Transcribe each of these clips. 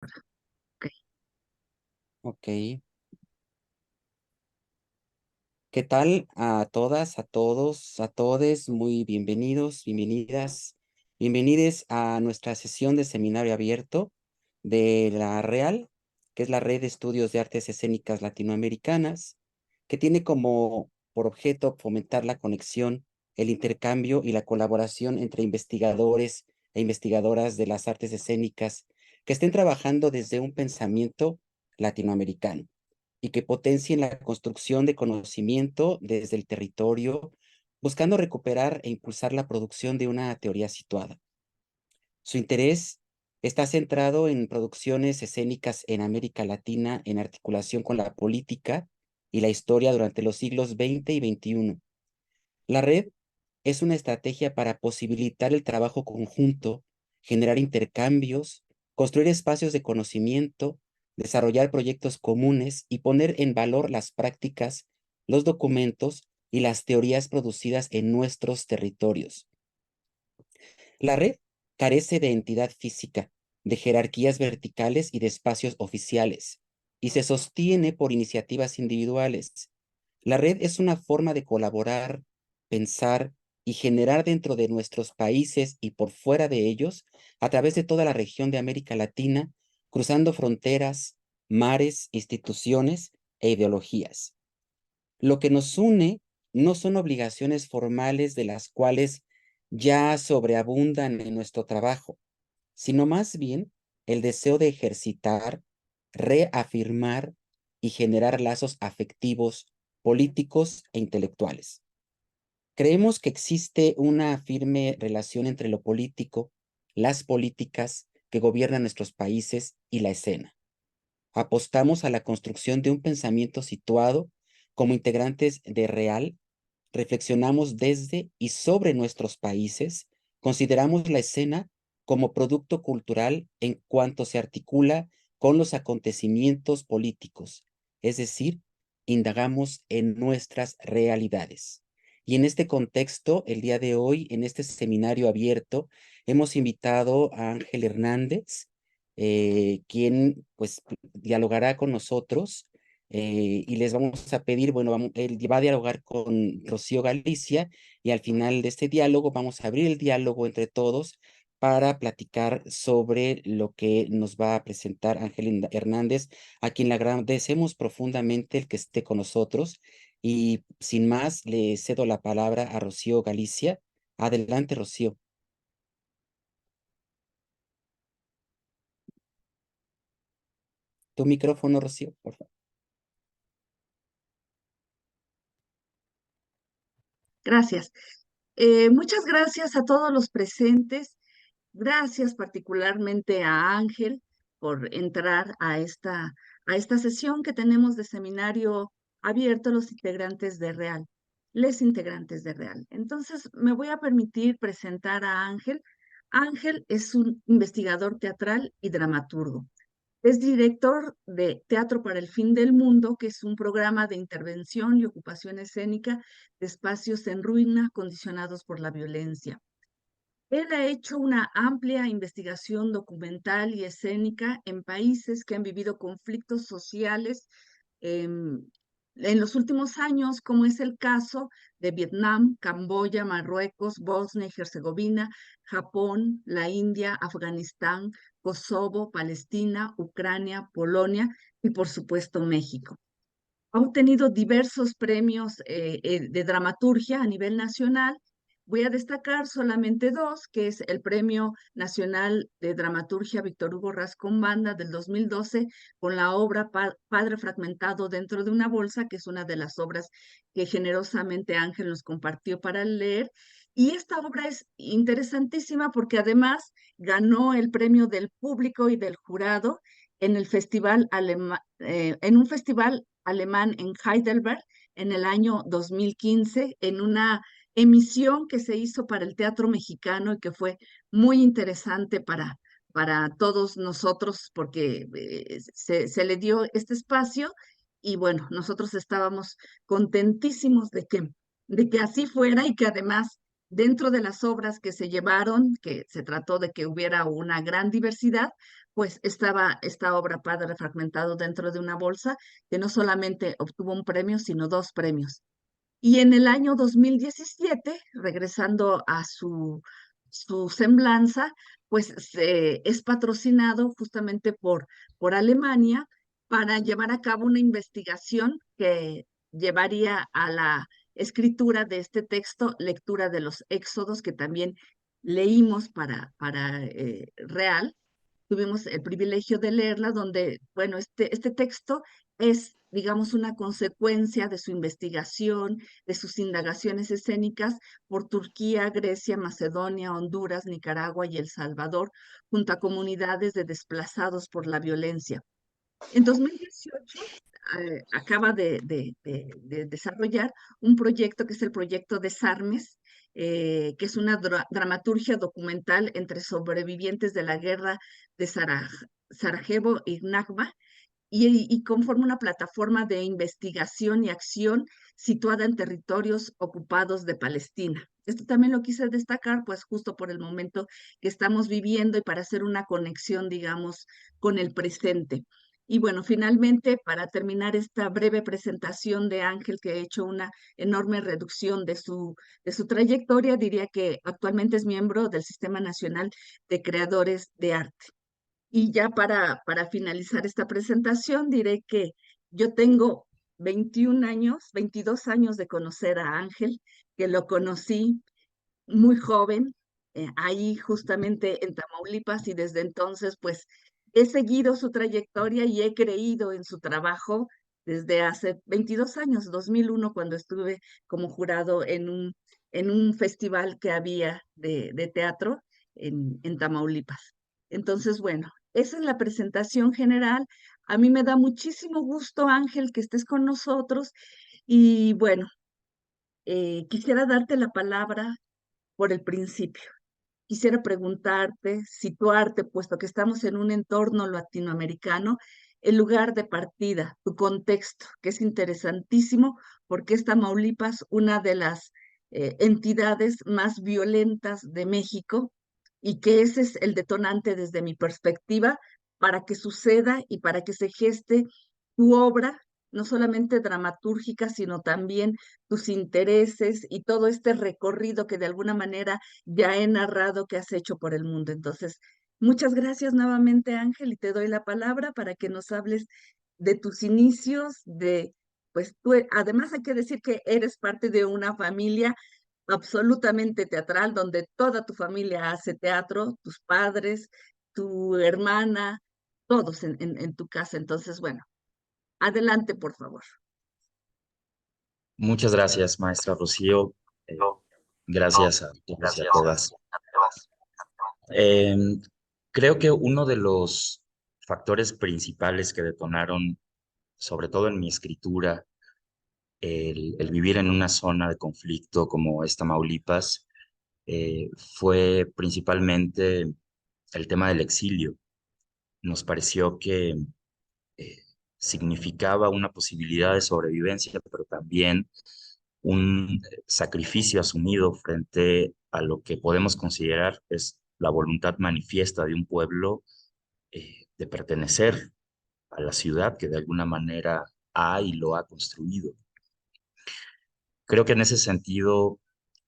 Ok. Ok. ¿Qué tal a todas, a todos, a todes? Muy bienvenidos, bienvenidas, bienvenides a nuestra sesión de seminario abierto de la REAL, que es la Red de Estudios de Artes Escénicas Latinoamericanas, que tiene como por objeto fomentar la conexión, el intercambio y la colaboración entre investigadores e investigadoras de las artes escénicas que estén trabajando desde un pensamiento latinoamericano y que potencien la construcción de conocimiento desde el territorio, buscando recuperar e impulsar la producción de una teoría situada. Su interés está centrado en producciones escénicas en América Latina en articulación con la política y la historia durante los siglos XX y XXI. La red es una estrategia para posibilitar el trabajo conjunto, generar intercambios, construir espacios de conocimiento, desarrollar proyectos comunes y poner en valor las prácticas, los documentos y las teorías producidas en nuestros territorios. La red carece de entidad física, de jerarquías verticales y de espacios oficiales, y se sostiene por iniciativas individuales. La red es una forma de colaborar, pensar y generar dentro de nuestros países y por fuera de ellos, a través de toda la región de América Latina, cruzando fronteras, mares, instituciones e ideologías. Lo que nos une no son obligaciones formales de las cuales ya sobreabundan en nuestro trabajo, sino más bien el deseo de ejercitar, reafirmar y generar lazos afectivos, políticos e intelectuales. Creemos que existe una firme relación entre lo político, las políticas que gobiernan nuestros países y la escena. Apostamos a la construcción de un pensamiento situado como integrantes de Real, reflexionamos desde y sobre nuestros países, consideramos la escena como producto cultural en cuanto se articula con los acontecimientos políticos, es decir, indagamos en nuestras realidades. Y en este contexto, el día de hoy, en este seminario abierto, hemos invitado a Ángel Hernández, quien pues dialogará con nosotros y les vamos a pedir, bueno, él va a dialogar con Rocío Galicia y al final de este diálogo vamos a abrir el diálogo entre todos para platicar sobre lo que nos va a presentar Ángel Hernández, a quien le agradecemos profundamente el que esté con nosotros. Y sin más, le cedo la palabra a Rocío Galicia. Adelante, Rocío. Tu micrófono, Rocío, por favor. Gracias. Muchas gracias a todos los presentes. Gracias particularmente a Ángel por entrar a esta sesión que tenemos de seminario abierto a los integrantes de Real, les integrantes de Real. Entonces, me voy a permitir presentar a Ángel. Ángel es un investigador teatral y dramaturgo. Es director de Teatro para el Fin del Mundo, que es un programa de intervención y ocupación escénica de espacios en ruina condicionados por la violencia. Él ha hecho una amplia investigación documental y escénica en países que han vivido conflictos sociales em, en los últimos años, como es el caso de Vietnam, Camboya, Marruecos, Bosnia y Herzegovina, Japón, la India, Afganistán, Kosovo, Palestina, Ucrania, Polonia y por supuesto México. Ha obtenido diversos premios de dramaturgia a nivel nacional. Voy a destacar solamente dos, que es el Premio Nacional de Dramaturgia Víctor Hugo Rascón Banda del 2012 con la obra Padre Fragmentado dentro de una bolsa, que es una de las obras que generosamente Ángel nos compartió para leer. Y esta obra es interesantísima porque además ganó el premio del público y del jurado en el festival en un festival alemán en Heidelberg en el año 2015, en una emisión que se hizo para el teatro mexicano y que fue muy interesante para todos nosotros porque se le dio este espacio y bueno, nosotros estábamos contentísimos de que así fuera y que además dentro de las obras que se llevaron, que se trató de que hubiera una gran diversidad, pues estaba esta obra Padre Fragmentado dentro de una bolsa que no solamente obtuvo un premio, sino dos premios. Y en el año 2017, regresando a su semblanza, pues es patrocinado justamente por Alemania para llevar a cabo una investigación que llevaría a la escritura de este texto, lectura de los Éxodos, que también leímos para Real. Tuvimos el privilegio de leerla, donde, bueno, este texto es, digamos, una consecuencia de su investigación, de sus indagaciones escénicas por Turquía, Grecia, Macedonia, Honduras, Nicaragua y El Salvador, junto a comunidades de desplazados por la violencia. En 2018 acaba de desarrollar un proyecto que es el proyecto Desarmes, que es una dramaturgia documental entre sobrevivientes de la guerra de Sarajevo y Nakba, y conforma una plataforma de investigación y acción situada en territorios ocupados de Palestina. Esto también lo quise destacar, pues justo por el momento que estamos viviendo y para hacer una conexión, digamos, con el presente. Y bueno, finalmente, para terminar esta breve presentación de Ángel, que he hecho una enorme reducción de su trayectoria, diría que actualmente es miembro del Sistema Nacional de Creadores de Arte. Y ya para finalizar esta presentación, diré que yo tengo 21 años, 22 años de conocer a Ángel, que lo conocí muy joven, ahí justamente en Tamaulipas, y desde entonces pues he seguido su trayectoria y he creído en su trabajo desde hace 22 años, 2001, cuando estuve como jurado en un festival que había de teatro en Tamaulipas. Entonces, bueno, esa es la presentación general. A mí me da muchísimo gusto, Ángel, que estés con nosotros y bueno, quisiera darte la palabra por el principio. Quisiera preguntarte, situarte, puesto que estamos en un entorno latinoamericano, el lugar de partida, tu contexto, que es interesantísimo, porque es Tamaulipas una de las entidades más violentas de México y que ese es el detonante desde mi perspectiva para que suceda y para que se geste tu obra, no solamente dramatúrgica, sino también tus intereses y todo este recorrido que de alguna manera ya he narrado que has hecho por el mundo. Entonces, muchas gracias nuevamente, Ángel, y te doy la palabra para que nos hables de tus inicios, pues tú, además hay que decir que eres parte de una familia absolutamente teatral, donde toda tu familia hace teatro, tus padres, tu hermana, todos en tu casa. Entonces, bueno, adelante, por favor. Muchas gracias, maestra Rocío. Eh, Gracias a todos y a todas. Eh, Creo que uno de los factores principales que detonaron, sobre todo en mi escritura, el vivir en una zona de conflicto como es Tamaulipas, fue principalmente el tema del exilio. Nos pareció que eh, significaba una posibilidad de sobrevivencia, pero también un sacrificio asumido frente a lo que podemos considerar es la voluntad manifiesta de un pueblo de pertenecer a la ciudad que de alguna manera ha y lo ha construido. Creo que en ese sentido,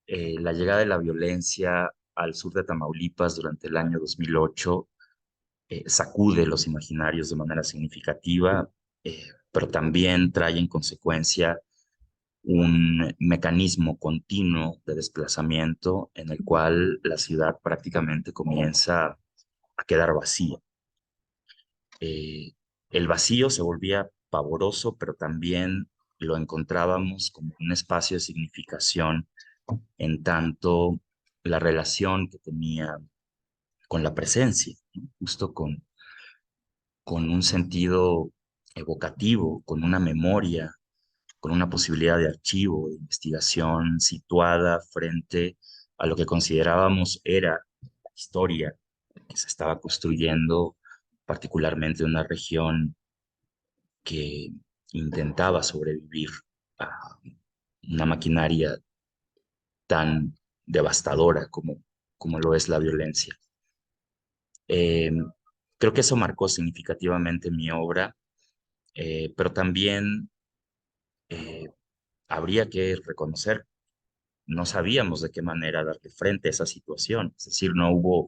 la llegada de la violencia al sur de Tamaulipas durante el año 2008 sacude los imaginarios de manera significativa, pero también trae en consecuencia un mecanismo continuo de desplazamiento en el cual la ciudad prácticamente comienza a quedar vacía. Eh, el vacío se volvía pavoroso, pero también lo encontrábamos como un espacio de significación en tanto la relación que tenía con la presencia, ¿no? Justo con un sentido evocativo, con una memoria, con una posibilidad de archivo, de investigación situada frente a lo que considerábamos era la historia que se estaba construyendo, particularmente en una región que intentaba sobrevivir a una maquinaria tan devastadora como lo es la violencia. Eh, Creo que eso marcó significativamente mi obra, pero también eh, habría que reconocer, no sabíamos de qué manera darle frente a esa situación, es decir, no hubo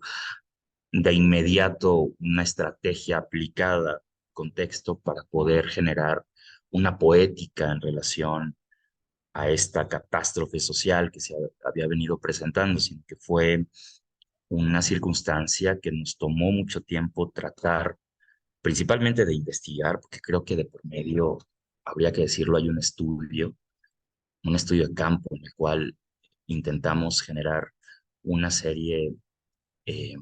de inmediato una estrategia aplicada, contexto, para poder generar una poética en relación a esta catástrofe social que se había venido presentando, sino que fue una circunstancia que nos tomó mucho tiempo tratar, principalmente de investigar, porque creo que de por medio, habría que decirlo, hay un estudio de campo en el cual intentamos generar una serie eh,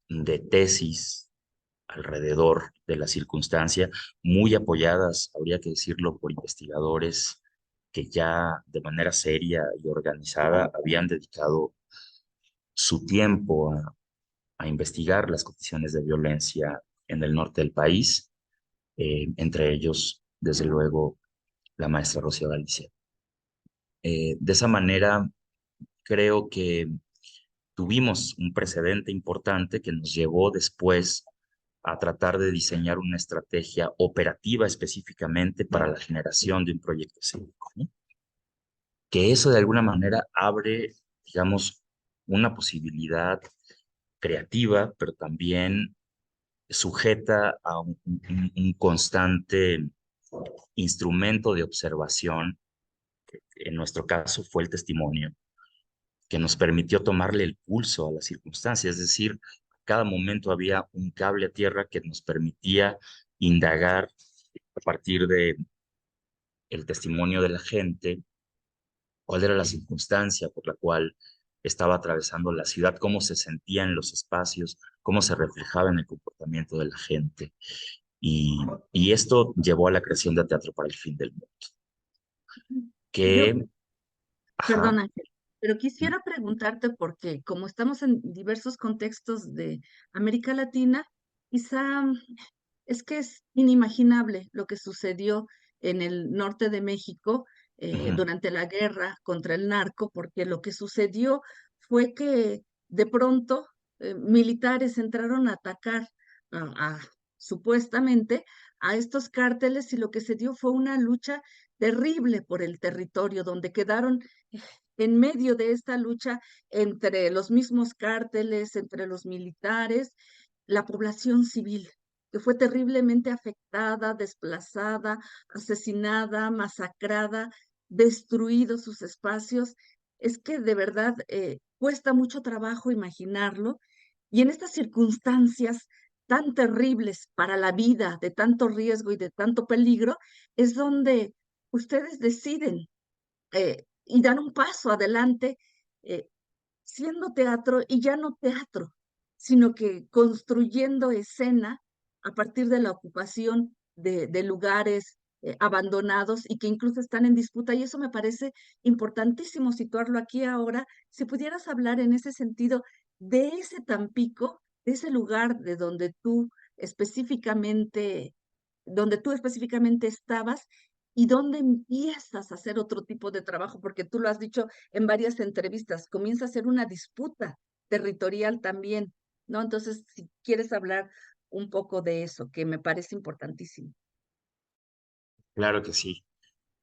de tesis alrededor de la circunstancia, muy apoyadas, habría que decirlo, por investigadores que ya de manera seria y organizada habían dedicado su tiempo a investigar las condiciones de violencia en el norte del país, entre ellos, desde luego, la maestra Rocío Galicia. De esa manera, creo que tuvimos un precedente importante que nos llevó después a tratar de diseñar una estrategia operativa específicamente para la generación de un proyecto escénico, ¿no? Que eso de alguna manera abre, digamos, una posibilidad creativa, pero también sujeta a un constante instrumento de observación, que en nuestro caso fue el testimonio, que nos permitió tomarle el pulso a las circunstancias, es decir, cada momento había un cable a tierra que nos permitía indagar a partir de el testimonio de la gente, cuál era la circunstancia por la cual estaba atravesando la ciudad, cómo se sentía en los espacios, cómo se reflejaba en el comportamiento de la gente. Y, y esto llevó a la creación de Teatro para el Fin del Mundo, Yo, que, perdón, ajá, Ángel, pero quisiera preguntarte porque como estamos en diversos contextos de América Latina, quizá es que es inimaginable lo que sucedió en el norte de México ujú, durante la guerra contra el narco, porque lo que sucedió fue que de pronto militares entraron a atacar supuestamente a estos cárteles y lo que se dio fue una lucha terrible por el territorio, donde quedaron en medio de esta lucha entre los mismos cárteles, entre los militares, la población civil, que fue terriblemente afectada, desplazada, asesinada, masacrada, destruidos sus espacios. Es que de verdad cuesta mucho trabajo imaginarlo. Y en estas circunstancias tan terribles para la vida, de tanto riesgo y de tanto peligro, es donde ustedes deciden y dan un paso adelante, eh, siendo teatro y ya no teatro, sino que construyendo escena a partir de la ocupación de lugares abandonados y que incluso están en disputa. Y eso me parece importantísimo situarlo aquí ahora. Si pudieras hablar en ese sentido de ese Tampico, de ese lugar de donde tú específicamente estabas y dónde empiezas a hacer otro tipo de trabajo, porque tú lo has dicho en varias entrevistas, comienza a ser una disputa territorial también, ¿no? Entonces, si quieres hablar un poco de eso, que me parece importantísimo. claro que sí.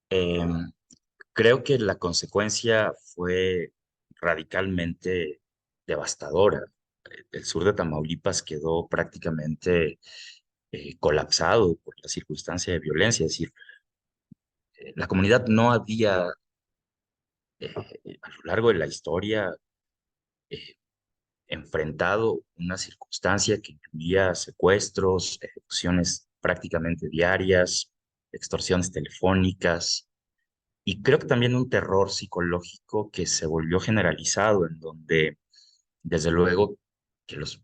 Em, Creo que la consecuencia fue radicalmente devastadora. El sur de Tamaulipas quedó prácticamente colapsado por la circunstancia de violencia. Es decir, la comunidad no había a lo largo de la historia eh, enfrentado una circunstancia que incluía secuestros, ejecuciones prácticamente diarias, extorsiones telefónicas, y creo que también un terror psicológico que se volvió generalizado, en donde, desde luego, que los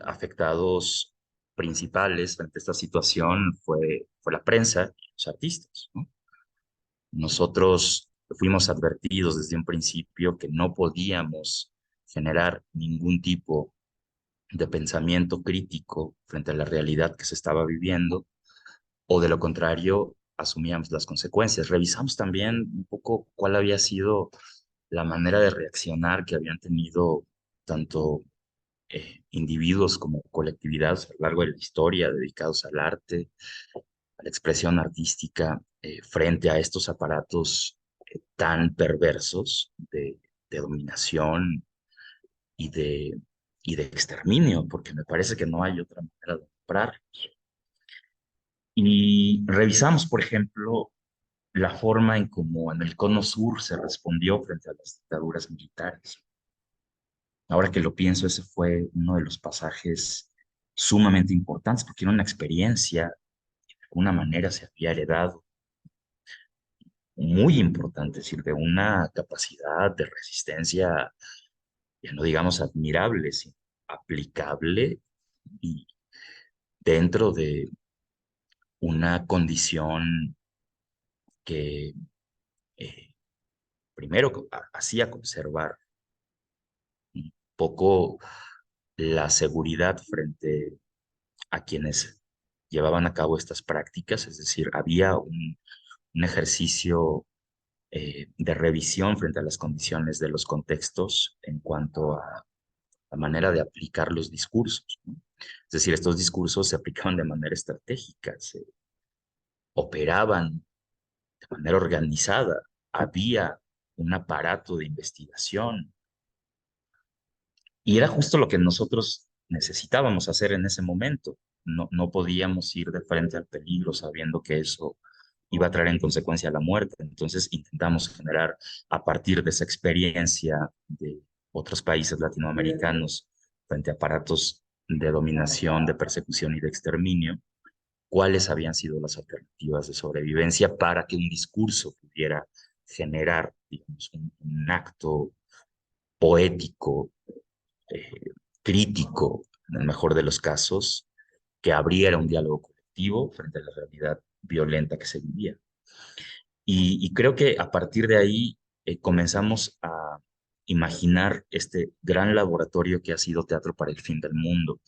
afectados principales frente a esta situación fue la prensa y los artistas, ¿no? Nosotros fuimos advertidos desde un principio que no podíamos generar ningún tipo de pensamiento crítico frente a la realidad que se estaba viviendo, o de lo contrario, asumíamos las consecuencias. Revisamos también un poco cuál había sido la manera de reaccionar que habían tenido tanto individuos como colectividades a lo largo de la historia dedicados al arte, a la expresión artística, frente a estos aparatos tan perversos de dominación y y de exterminio, porque me parece que no hay otra manera de comprar. Y revisamos, por ejemplo, la forma en cómo en el Cono Sur se respondió frente a las dictaduras militares. Ahora que lo pienso, ese fue uno de los pasajes sumamente importantes, porque era una experiencia, de alguna manera se había heredado, muy importante, es decir, de una capacidad de resistencia, ya no digamos admirable, sino aplicable y dentro de una condición que eh, primero hacía conservar un poco la seguridad frente a quienes llevaban a cabo estas prácticas, es decir, había un ejercicio de revisión frente a las condiciones de los contextos en cuanto a la manera de aplicar los discursos, ¿no? Es decir, estos discursos se aplicaban de manera estratégica, se operaban de manera organizada, había un aparato de investigación y era justo lo que nosotros necesitábamos hacer en ese momento. No podíamos ir de frente al peligro sabiendo que eso iba a traer en consecuencia la muerte. Entonces intentamos generar a partir de esa experiencia de otros países latinoamericanos frente a aparatos de dominación, de persecución y de exterminio, cuáles habían sido las alternativas de sobrevivencia para que un discurso pudiera generar, digamos, un acto poético, eh, crítico, en el mejor de los casos, que abriera un diálogo colectivo frente a la realidad violenta que se vivía. Y creo que a partir de ahí comenzamos a imaginar este gran laboratorio que ha sido Teatro para el Fin del Mundo.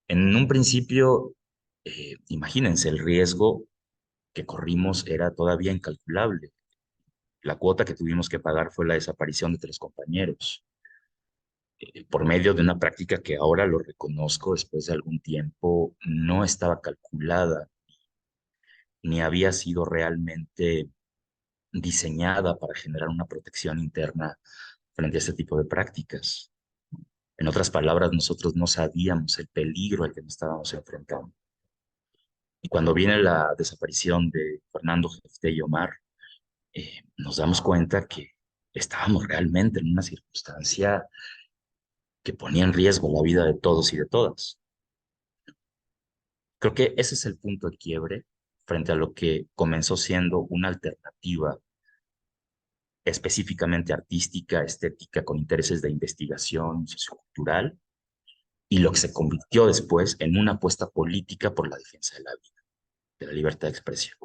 En un principio, imagínense, el riesgo que corrimos era todavía incalculable. La cuota que tuvimos que pagar fue la desaparición de 3 compañeros, por medio de una práctica que ahora lo reconozco después de algún tiempo, no estaba calculada ni había sido realmente diseñada para generar una protección interna frente a este tipo de prácticas. En otras palabras, nosotros no sabíamos el peligro al que nos estábamos enfrentando. Y cuando viene la desaparición de Fernando Jefté y Omar, nos damos cuenta que estábamos realmente en una circunstancia que ponía en riesgo la vida de todos y de todas. Creo que ese es el punto de quiebre frente a lo que comenzó siendo una alternativa específicamente artística, estética, con intereses de investigación sociocultural, y lo que se convirtió después en una apuesta política por la defensa de la vida, de la libertad de expresión.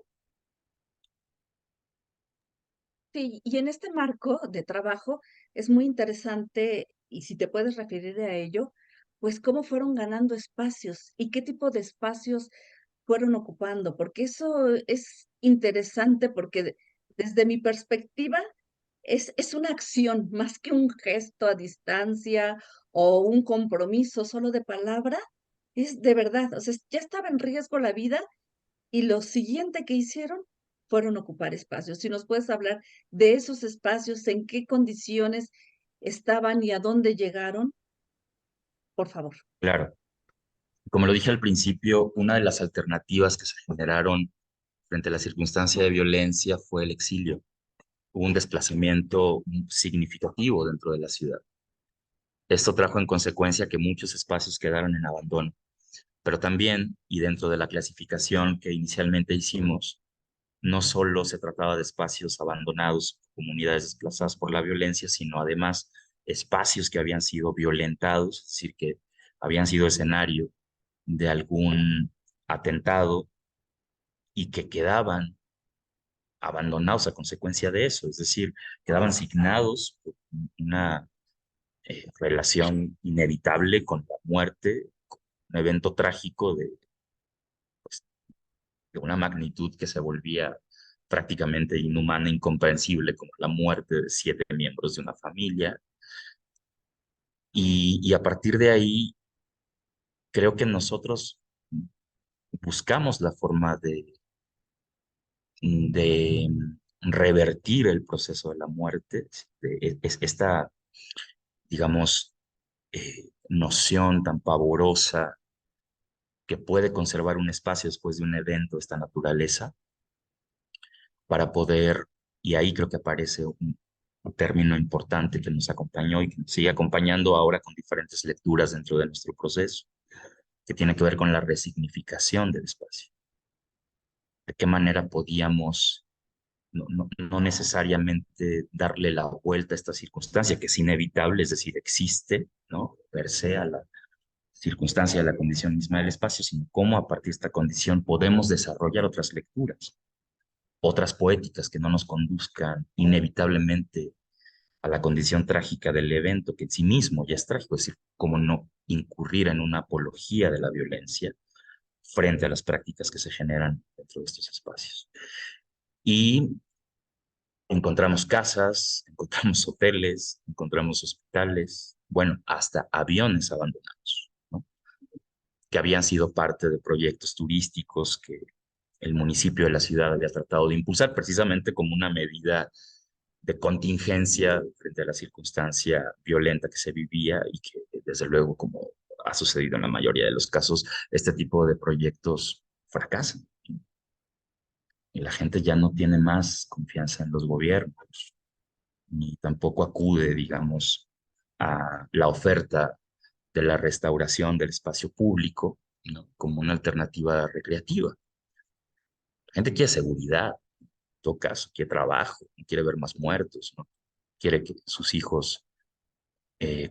Sí, y en este marco de trabajo es muy interesante, y si te puedes referir a ello, pues cómo fueron ganando espacios y qué tipo de espacios fueron ocupando, porque eso es interesante porque desde mi perspectiva es una acción más que un gesto a distancia o un compromiso solo de palabra, es de verdad, o sea, ya estaba en riesgo la vida y lo siguiente que hicieron fueron ocupar espacios. Si nos puedes hablar de esos espacios, en qué condiciones estaban y a dónde llegaron, por favor. Claro, como lo dije al principio, una de las alternativas que se generaron frente a la circunstancia de violencia fue el exilio. Hubo un desplazamiento significativo dentro de la ciudad. Esto trajo en consecuencia que muchos espacios quedaron en abandono, pero también, y dentro de la clasificación que inicialmente hicimos, no solo se trataba de espacios abandonados, comunidades desplazadas por la violencia, sino además espacios que habían sido violentados, es decir, que habían sido escenario de algún atentado y que quedaban abandonados a consecuencia de eso, es decir, quedaban signados por una relación inevitable con la muerte, un evento trágico de una magnitud que se volvía prácticamente inhumana, incomprensible, como la muerte de 7 miembros de una familia. Y a partir de ahí, creo que nosotros buscamos la forma de revertir el proceso de la muerte, esta, digamos, noción tan pavorosa que puede conservar un espacio después de un evento de esta naturaleza para poder, y ahí creo que aparece un término importante que nos acompañó y que nos sigue acompañando ahora con diferentes lecturas dentro de nuestro proceso, que tiene que ver con la resignificación del espacio. De qué manera podíamos no necesariamente darle la vuelta a esta circunstancia, que es inevitable, es decir, existe, ¿no? Per se a la circunstancia de la condición misma del espacio, sino cómo a partir de esta condición podemos desarrollar otras lecturas, otras poéticas que no nos conduzcan inevitablemente a la condición trágica del evento, que en sí mismo ya es trágico, es decir, cómo no incurrir en una apología de la violencia frente a las prácticas que se generan dentro de estos espacios. Y encontramos casas, encontramos hoteles, encontramos hospitales, bueno, hasta aviones abandonados, ¿no? Que habían sido parte de proyectos turísticos que el municipio de la ciudad había tratado de impulsar precisamente como una medida de contingencia frente a la circunstancia violenta que se vivía y que desde luego, como ha sucedido en la mayoría de los casos, este tipo de proyectos fracasan y la gente ya no tiene más confianza en los gobiernos, ni tampoco acude, digamos, a la oferta de la restauración del espacio público, ¿no? Como una alternativa recreativa. La gente quiere seguridad, en todo caso, quiere trabajo, no quiere ver más muertos, ¿no? Quiere que sus hijos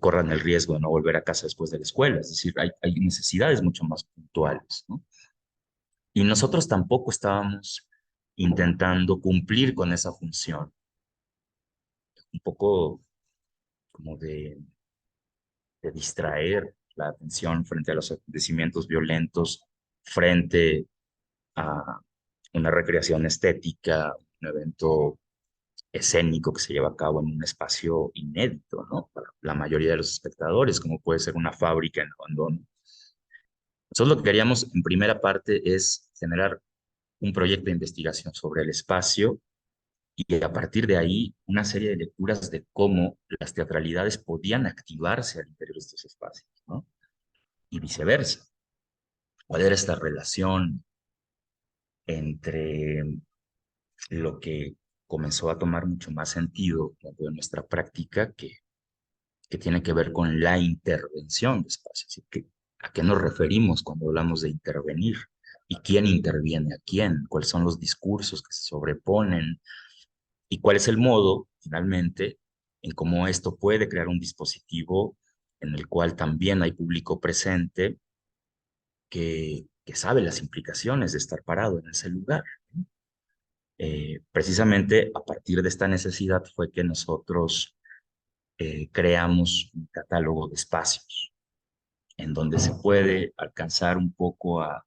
corran el riesgo de no volver a casa después de la escuela. Es decir, hay necesidades mucho más puntuales, ¿no? Y nosotros tampoco estábamos intentando cumplir con esa función, un poco como de distraer la atención frente a los acontecimientos violentos, frente a una recreación estética, un evento escénico que se lleva a cabo en un espacio inédito, ¿no? Para la mayoría de los espectadores, como puede ser una fábrica en abandono. Nosotros lo que queríamos en primera parte es generar un proyecto de investigación sobre el espacio y a partir de ahí una serie de lecturas de cómo las teatralidades podían activarse al interior de estos espacios, ¿no? Y viceversa. ¿Cuál era esta relación entre lo que comenzó a tomar mucho más sentido dentro de nuestra práctica que tiene que ver con la intervención de espacios? ¿A qué nos referimos cuando hablamos de intervenir? ¿Y quién interviene a quién? ¿Cuáles son los discursos que se sobreponen? ¿Y cuál es el modo, finalmente, en cómo esto puede crear un dispositivo en el cual también hay público presente que sabe las implicaciones de estar parado en ese lugar? Precisamente a partir de esta necesidad fue que nosotros creamos un catálogo de espacios en donde se puede alcanzar un poco a,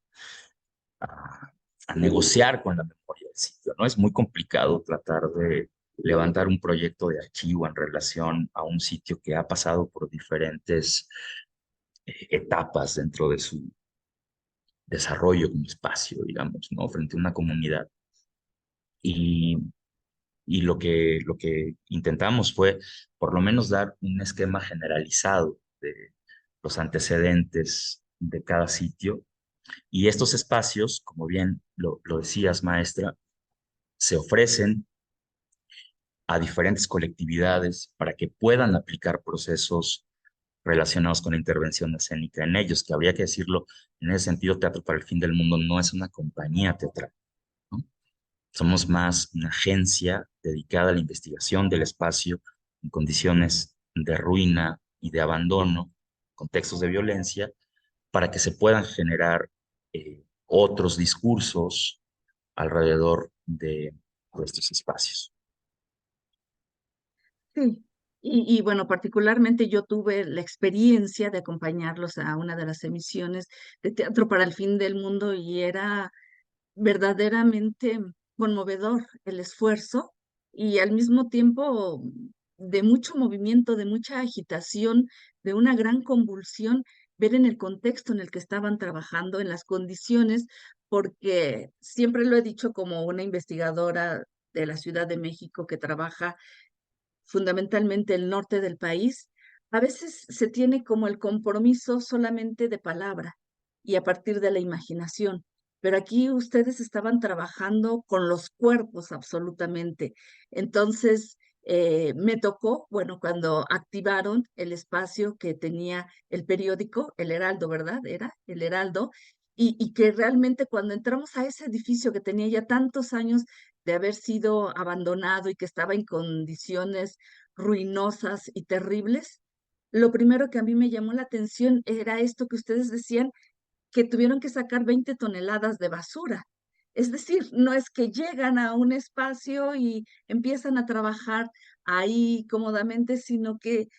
a negociar con la memoria del sitio, ¿no? Es muy complicado tratar de levantar un proyecto de archivo en relación a un sitio que ha pasado por diferentes etapas dentro de su desarrollo como espacio, digamos, ¿no? Frente a una comunidad. Y, y lo que intentamos fue por lo menos dar un esquema generalizado de los antecedentes de cada sitio. Y estos espacios, como bien lo decías, maestra, se ofrecen a diferentes colectividades para que puedan aplicar procesos relacionados con la intervención escénica en ellos, que habría que decirlo, en ese sentido, Teatro para el Fin del Mundo no es una compañía teatral, ¿no? Somos más una agencia dedicada a la investigación del espacio en condiciones de ruina y de abandono, contextos de violencia, para que se puedan generar otros discursos alrededor de estos espacios. Sí, y bueno, particularmente yo tuve la experiencia de acompañarlos a una de las emisiones de Teatro para el Fin del Mundo y era verdaderamente conmovedor el esfuerzo y al mismo tiempo de mucho movimiento, de mucha agitación, de una gran convulsión, ver en el contexto en el que estaban trabajando, en las condiciones, porque siempre lo he dicho como una investigadora de la Ciudad de México que trabaja fundamentalmente el norte del país, a veces se tiene como el compromiso solamente de palabra y a partir de la imaginación. Pero aquí ustedes estaban trabajando con los cuerpos absolutamente. Entonces, me tocó, bueno, cuando activaron el espacio que tenía el periódico, El Heraldo, ¿verdad? Era El Heraldo, y que realmente cuando entramos a ese edificio que tenía ya tantos años de haber sido abandonado y que estaba en condiciones ruinosas y terribles, lo primero que a mí me llamó la atención era esto que ustedes decían, que tuvieron que sacar 20 toneladas de basura. Es decir, no es que llegan a un espacio y empiezan a trabajar ahí cómodamente, sino que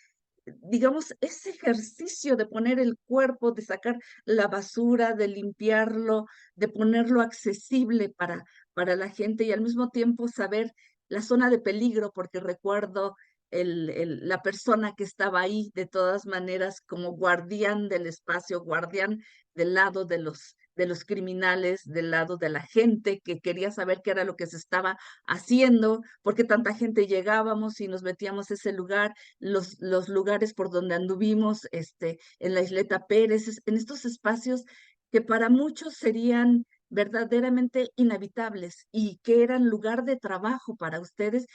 digamos, ese ejercicio de poner el cuerpo, de sacar la basura, de limpiarlo, de ponerlo accesible para la gente y al mismo tiempo saber la zona de peligro, porque recuerdo la persona que estaba ahí de todas maneras como guardián del espacio, guardián del lado de los criminales, del lado de la gente que quería saber qué era lo que se estaba haciendo, porque tanta gente llegábamos y nos metíamos a ese lugar, los lugares por donde anduvimos, en la Isleta Pérez, en estos espacios que para muchos serían verdaderamente inhabitables y que eran lugar de trabajo para ustedes,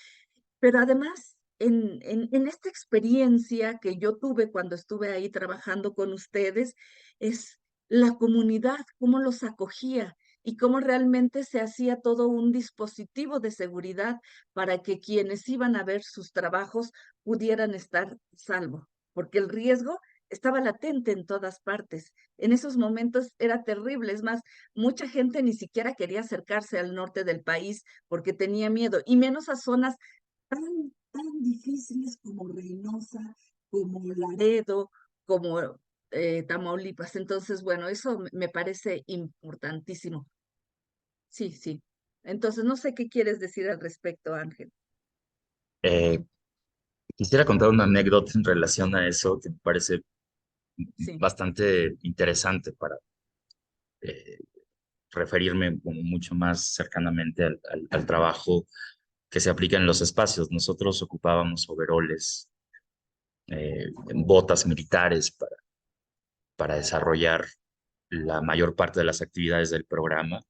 pero además en esta experiencia que yo tuve cuando estuve ahí trabajando con ustedes, es la comunidad, cómo los acogía y cómo realmente se hacía todo un dispositivo de seguridad para que quienes iban a ver sus trabajos pudieran estar salvo, porque el riesgo estaba latente en todas partes. En esos momentos era terrible, es más, mucha gente ni siquiera quería acercarse al norte del país porque tenía miedo, y menos a zonas tan difíciles como Reynosa, como Laredo, como Tamaulipas. Entonces, bueno, eso me parece importantísimo. Sí, sí. Entonces, no sé qué quieres decir al respecto, Ángel. Eh, Quisiera contar una anécdota en relación a eso que me parece Sí, bastante interesante para eh, referirme como mucho más cercanamente al trabajo que se aplica en los espacios. Nosotros ocupábamos overoles, botas militares para desarrollar la mayor parte de las actividades del programa.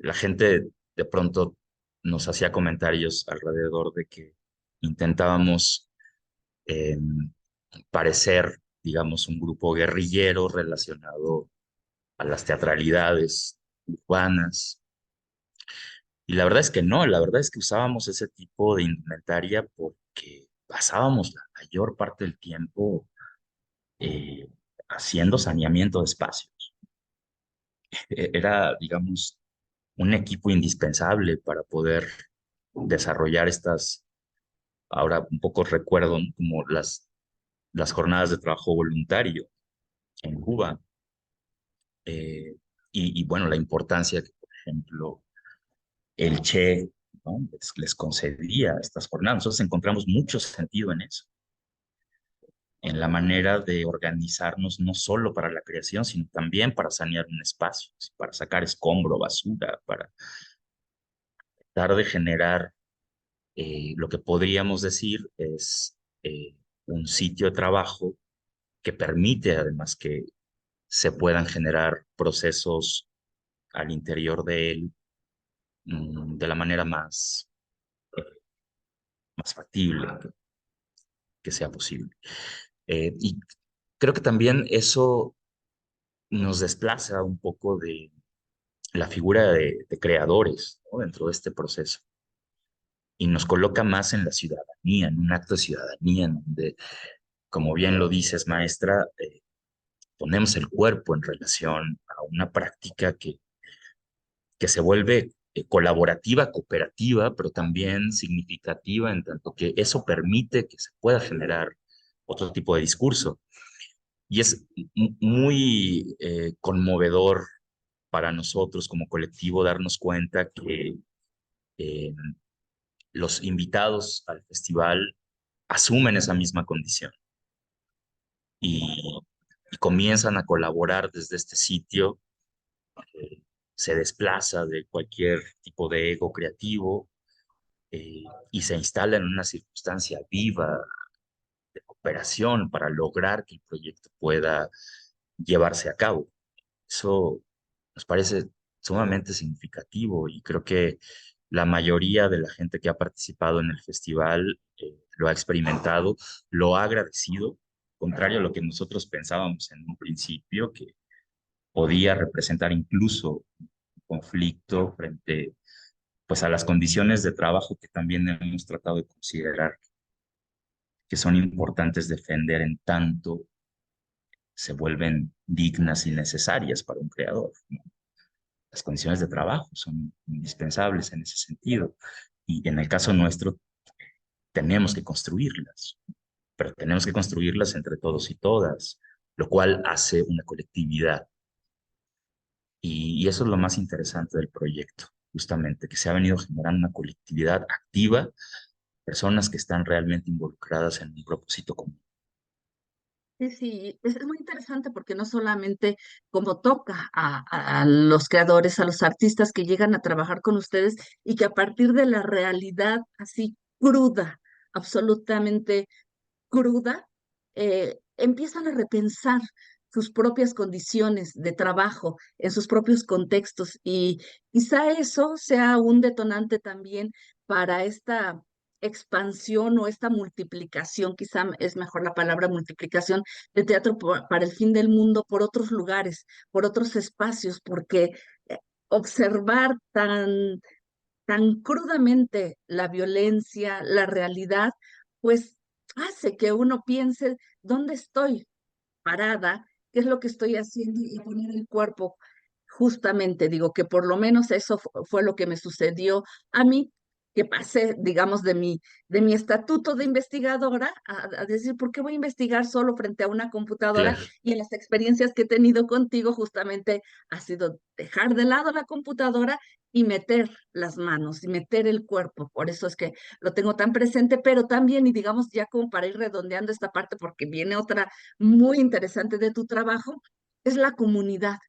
La gente de pronto nos hacía comentarios alrededor de que intentábamos eh, parecer, digamos, un grupo guerrillero relacionado a las teatralidades urbanas. Y la verdad es que no, la verdad es que usábamos ese tipo de indumentaria porque pasábamos la mayor parte del tiempo eh, haciendo saneamiento de espacios. Era, digamos, un equipo indispensable para poder desarrollar estas, ahora un poco recuerdo, ¿no? Como las jornadas de trabajo voluntario en Cuba. Y bueno, la importancia que, por ejemplo, el Che, ¿no? Les concedía estas jornadas. Nosotros encontramos mucho sentido en eso, en la manera de organizarnos no solo para la creación, sino también para sanear un espacio, para sacar escombro, basura, para tratar de generar lo que podríamos decir es un sitio de trabajo que permite además que se puedan generar procesos al interior de él de la manera más factible que sea posible. Y creo que también eso nos desplaza un poco de la figura de creadores, ¿no? Dentro de este proceso y nos coloca más en la ciudadanía, en un acto de ciudadanía, en donde, como bien lo dices, maestra, ponemos el cuerpo en relación a una práctica que se vuelve colaborativa, cooperativa, pero también significativa en tanto que eso permite que se pueda generar otro tipo de discurso. Y es muy conmovedor para nosotros como colectivo darnos cuenta que eh, los invitados al festival asumen esa misma condición y, y comienzan a colaborar desde este sitio. eh, Se desplaza de cualquier tipo de ego creativo, y se instala en una circunstancia viva de cooperación para lograr que el proyecto pueda llevarse a cabo. Eso nos parece sumamente significativo y creo que la mayoría de la gente que ha participado en el festival lo ha experimentado, lo ha agradecido, contrario a lo que nosotros pensábamos en un principio, que podía representar incluso un conflicto frente pues a las condiciones de trabajo que también hemos tratado de considerar que son importantes defender en tanto se vuelven dignas y necesarias para un creador, ¿no? Las condiciones de trabajo son indispensables en ese sentido. Y en el caso nuestro, tenemos que construirlas, pero tenemos que construirlas entre todos y todas, lo cual hace una colectividad. Y eso es lo más interesante del proyecto, justamente, que se ha venido generando una colectividad activa, personas que están realmente involucradas en un propósito común. Sí, sí, es muy interesante porque no solamente como toca a los creadores, a los artistas que llegan a trabajar con ustedes y que a partir de la realidad así cruda, absolutamente cruda, empiezan a repensar sus propias condiciones de trabajo en sus propios contextos y quizá eso sea un detonante también para esta expansión o esta multiplicación, quizá es mejor la palabra multiplicación de teatro para el fin del mundo por otros lugares, por otros espacios, porque eh, observar tan crudamente la violencia, la realidad, pues hace que uno piense, ¿dónde estoy parada? ¿Qué es lo que estoy haciendo? Y poner el cuerpo. Justamente digo que por lo menos eso fue lo que me sucedió a mí, que pasé, digamos, de mi estatuto de investigadora a decir, ¿por qué voy a investigar solo frente a una computadora? Claro. Y en las experiencias que he tenido contigo, justamente ha sido dejar de lado la computadora y meter las manos y meter el cuerpo. Por eso es que lo tengo tan presente, pero también, y digamos ya como para ir redondeando esta parte, porque viene otra muy interesante de tu trabajo, es la comunidad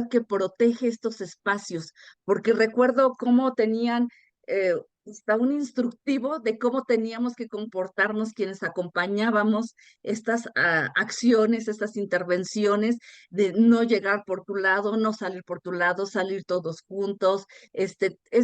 que protege estos espacios, porque recuerdo cómo tenían eh, hasta un instructivo de cómo teníamos que comportarnos quienes acompañábamos estas acciones, estas intervenciones, de no llegar por tu lado, no salir por tu lado, salir todos juntos, es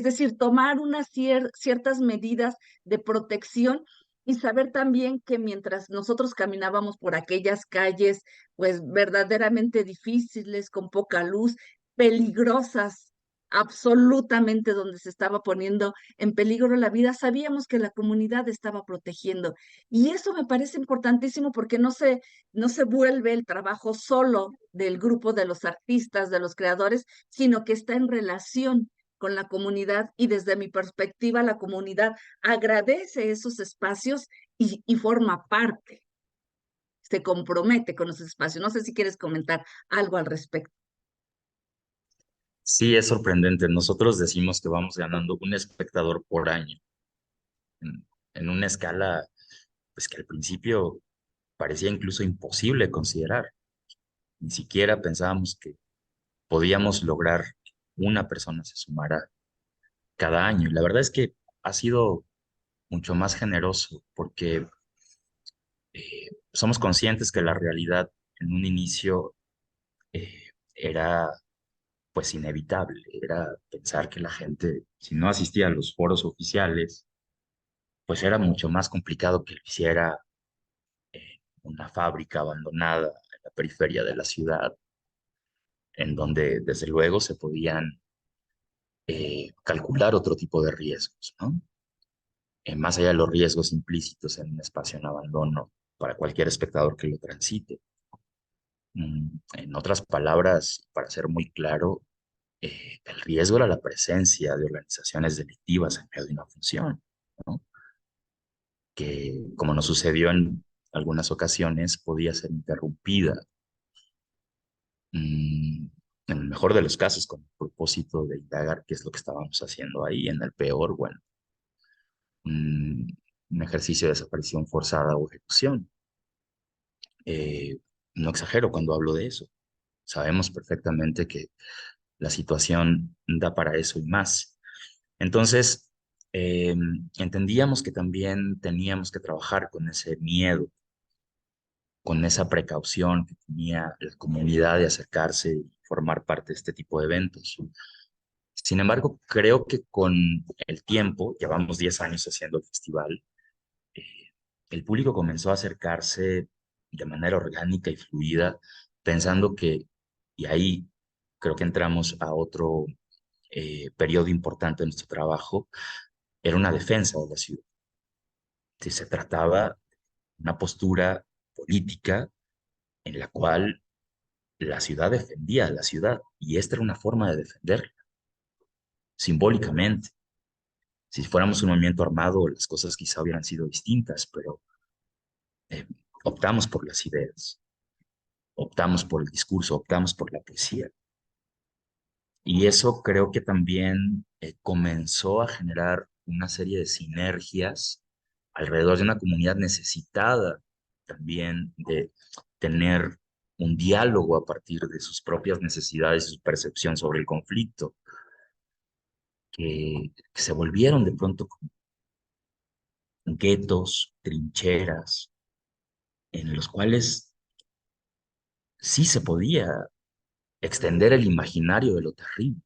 decir, tomar unas ciertas medidas de protección y saber también que mientras nosotros caminábamos por aquellas calles, pues verdaderamente difíciles, con poca luz, peligrosas, absolutamente donde se estaba poniendo en peligro la vida, sabíamos que la comunidad estaba protegiendo. Y eso me parece importantísimo porque no se vuelve el trabajo solo del grupo de los artistas, de los creadores, sino que está en relación con la comunidad y desde mi perspectiva la comunidad agradece esos espacios y forma parte, se compromete con esos espacios. No sé si quieres comentar algo al respecto. Sí, es sorprendente. Nosotros decimos que vamos ganando un espectador por año en una escala pues que al principio parecía incluso imposible considerar. Ni siquiera pensábamos que podíamos lograr que una persona se sumara cada año. Y la verdad es que ha sido mucho más generoso porque somos conscientes que la realidad en un inicio era pues inevitable, era pensar que la gente, si no asistía a los foros oficiales, pues era mucho más complicado que lo hiciera una fábrica abandonada en la periferia de la ciudad, en donde desde luego se podían calcular otro tipo de riesgos, ¿no? Más allá de los riesgos implícitos en un espacio en abandono para cualquier espectador que lo transite. En otras palabras, para ser muy claro, el riesgo era la presencia de organizaciones delictivas en medio de una función, ¿no? Que, como nos sucedió en algunas ocasiones, podía ser interrumpida, mm, en el mejor de los casos, con el propósito de indagar qué es lo que estábamos haciendo ahí, en el peor, bueno, mm, un ejercicio de desaparición forzada o ejecución. Eh, no exagero cuando hablo de eso. Sabemos perfectamente que la situación da para eso y más. Entonces, entendíamos que también teníamos que trabajar con ese miedo, con esa precaución que tenía la comunidad de acercarse y formar parte de este tipo de eventos. Sin embargo, creo que con el tiempo, llevamos 10 años haciendo el festival, eh, el público comenzó a acercarse de manera orgánica y fluida, pensando que, y ahí creo que entramos a otro periodo importante de nuestro trabajo, era una defensa de la ciudad. Si se trataba de una postura política en la cual la ciudad defendía a la ciudad, y esta era una forma de defenderla, simbólicamente. Si fuéramos un movimiento armado, las cosas quizá hubieran sido distintas, pero eh, optamos por las ideas, optamos por el discurso, optamos por la poesía. Y eso creo que también comenzó a generar una serie de sinergias alrededor de una comunidad necesitada también de tener un diálogo a partir de sus propias necesidades y su percepción sobre el conflicto, que se volvieron de pronto como guetos, trincheras, en los cuales sí se podía extender el imaginario de lo terrible,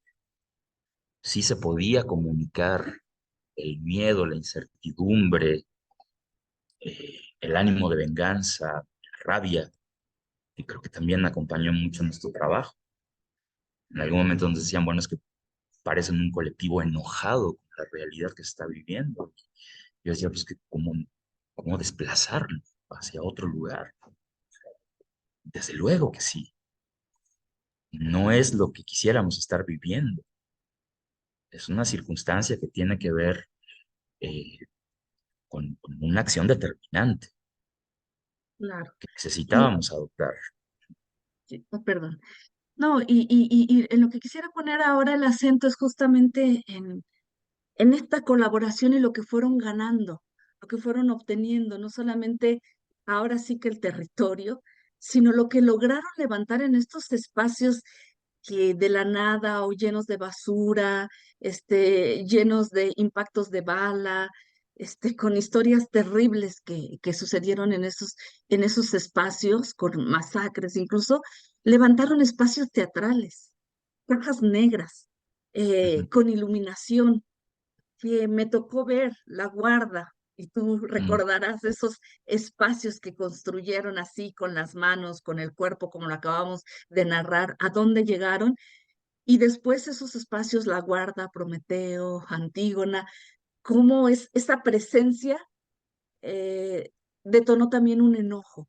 sí se podía comunicar el miedo, la incertidumbre, el ánimo de venganza, la rabia, y creo que también acompañó mucho nuestro trabajo. En algún momento nos decían, bueno, es que parecen un colectivo enojado con la realidad que se está viviendo. Yo decía, pues, que ¿cómo desplazarlo hacia otro lugar? Desde luego que sí. No es lo que quisiéramos estar viviendo. Es una circunstancia que tiene que ver eh, con una acción determinante Claro. que Y, necesitábamos adoptar. sí, oh, perdón. No, y en lo que quisiera poner ahora el acento es justamente en esta colaboración y lo que fueron ganando, lo que fueron obteniendo, no solamente ahora sí que el territorio, sino lo que lograron levantar en estos espacios que de la nada o llenos de basura, llenos de impactos de bala, con historias terribles que sucedieron en esos espacios, con masacres, incluso levantaron espacios teatrales, cajas negras, Ujú, con iluminación que me tocó ver La Guarda, y tú ujú, recordarás esos espacios que construyeron así con las manos, con el cuerpo, como lo acabamos de narrar, a dónde llegaron, y después esos espacios, La Guarda, Prometeo, Antígona, cómo es esa presencia eh, detonó también un enojo,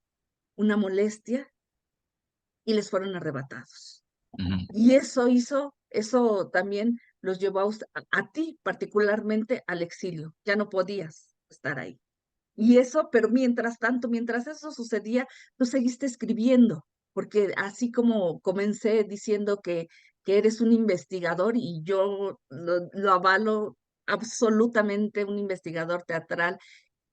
una molestia, y les fueron arrebatados. ujú, Y eso también los llevó a ti particularmente al exilio. Ya no podías estar ahí. Y eso, pero mientras tanto, mientras eso sucedía, tú seguiste escribiendo, porque así como comencé diciendo que eres un investigador y yo lo avalo absolutamente, un investigador teatral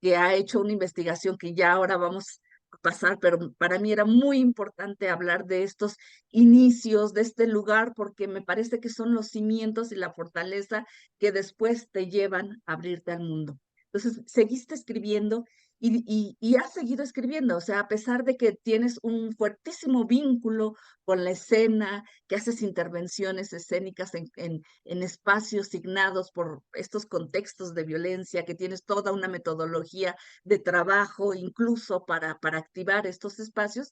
que ha hecho una investigación que ya ahora vamos a pasar, pero para mí era muy importante hablar de estos inicios, de este lugar, porque me parece que son los cimientos y la fortaleza que después te llevan a abrirte al mundo. Entonces, seguiste escribiendo y has seguido escribiendo, o sea, a pesar de que tienes un fuertísimo vínculo con la escena, que haces intervenciones escénicas en espacios signados por estos contextos de violencia, que tienes toda una metodología de trabajo incluso para activar estos espacios,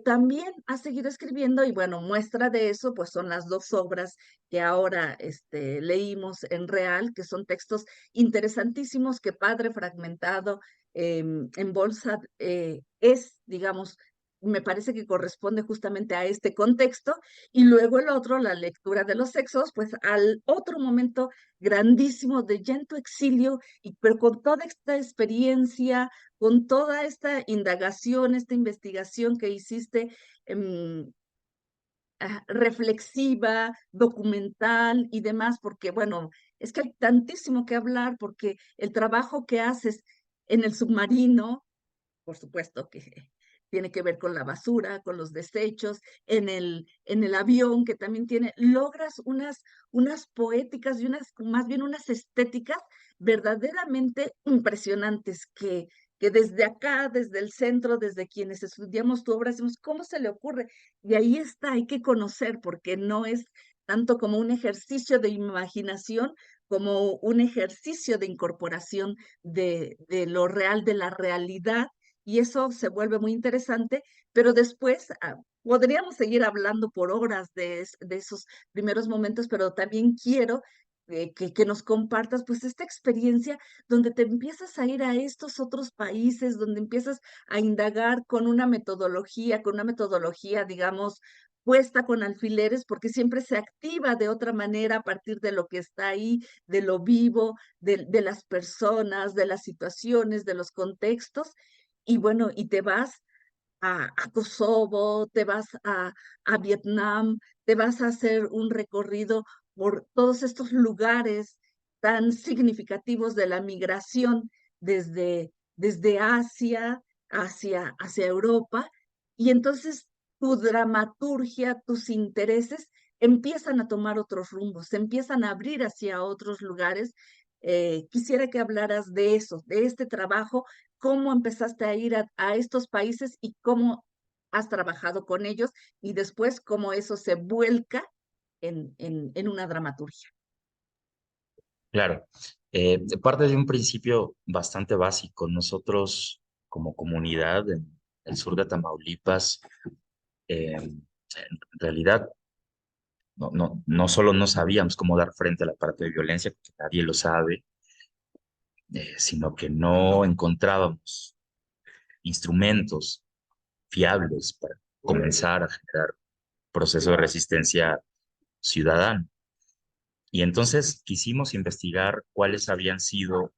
también has seguido escribiendo y bueno, muestra de eso pues son las dos obras que ahora leímos en Real, que son textos interesantísimos que Padre Fragmentado en bolsa es, digamos, me parece que corresponde justamente a este contexto, y luego el otro, la lectura de los sexos, pues al otro momento grandísimo de ya en tu exilio, pero con toda esta experiencia, con toda esta indagación, esta investigación que hiciste, reflexiva, documental y demás, porque bueno, es que hay tantísimo que hablar, porque el trabajo que haces en el submarino, por supuesto que tiene que ver con la basura, con los desechos, en el avión, que también tiene, logras unas poéticas y más bien unas estéticas verdaderamente impresionantes que desde acá, desde el centro, desde quienes estudiamos tu obra, decimos, ¿cómo se le ocurre? Y ahí está, hay que conocer, porque no es tanto como un ejercicio de imaginación, como un ejercicio de incorporación de lo real, de la realidad, y eso se vuelve muy interesante, pero después podríamos seguir hablando por horas de esos primeros momentos, pero también quiero que nos compartas pues esta experiencia donde te empiezas a ir a estos otros países, donde empiezas a indagar con una metodología, digamos, puesta con alfileres, porque siempre se activa de otra manera a partir de lo que está ahí, de lo vivo, de las personas, de las situaciones, de los contextos, y bueno, y te vas a Kosovo, te vas a Vietnam, te vas a hacer un recorrido por todos estos lugares tan significativos de la migración desde Asia hacia Europa, y entonces tu dramaturgia, tus intereses empiezan a tomar otros rumbos, se empiezan a abrir hacia otros lugares. Quisiera que hablaras de eso, de este trabajo, cómo empezaste a ir a estos países y cómo has trabajado con ellos, y después cómo eso se vuelca en una dramaturgia. Claro, parte de un principio bastante básico. Nosotros, como comunidad en el sur de Tamaulipas, en realidad no solo no sabíamos cómo dar frente a la parte de violencia, porque nadie lo sabe, sino que no encontrábamos instrumentos fiables para comenzar a generar proceso de resistencia ciudadana. Y entonces quisimos investigar cuáles habían sido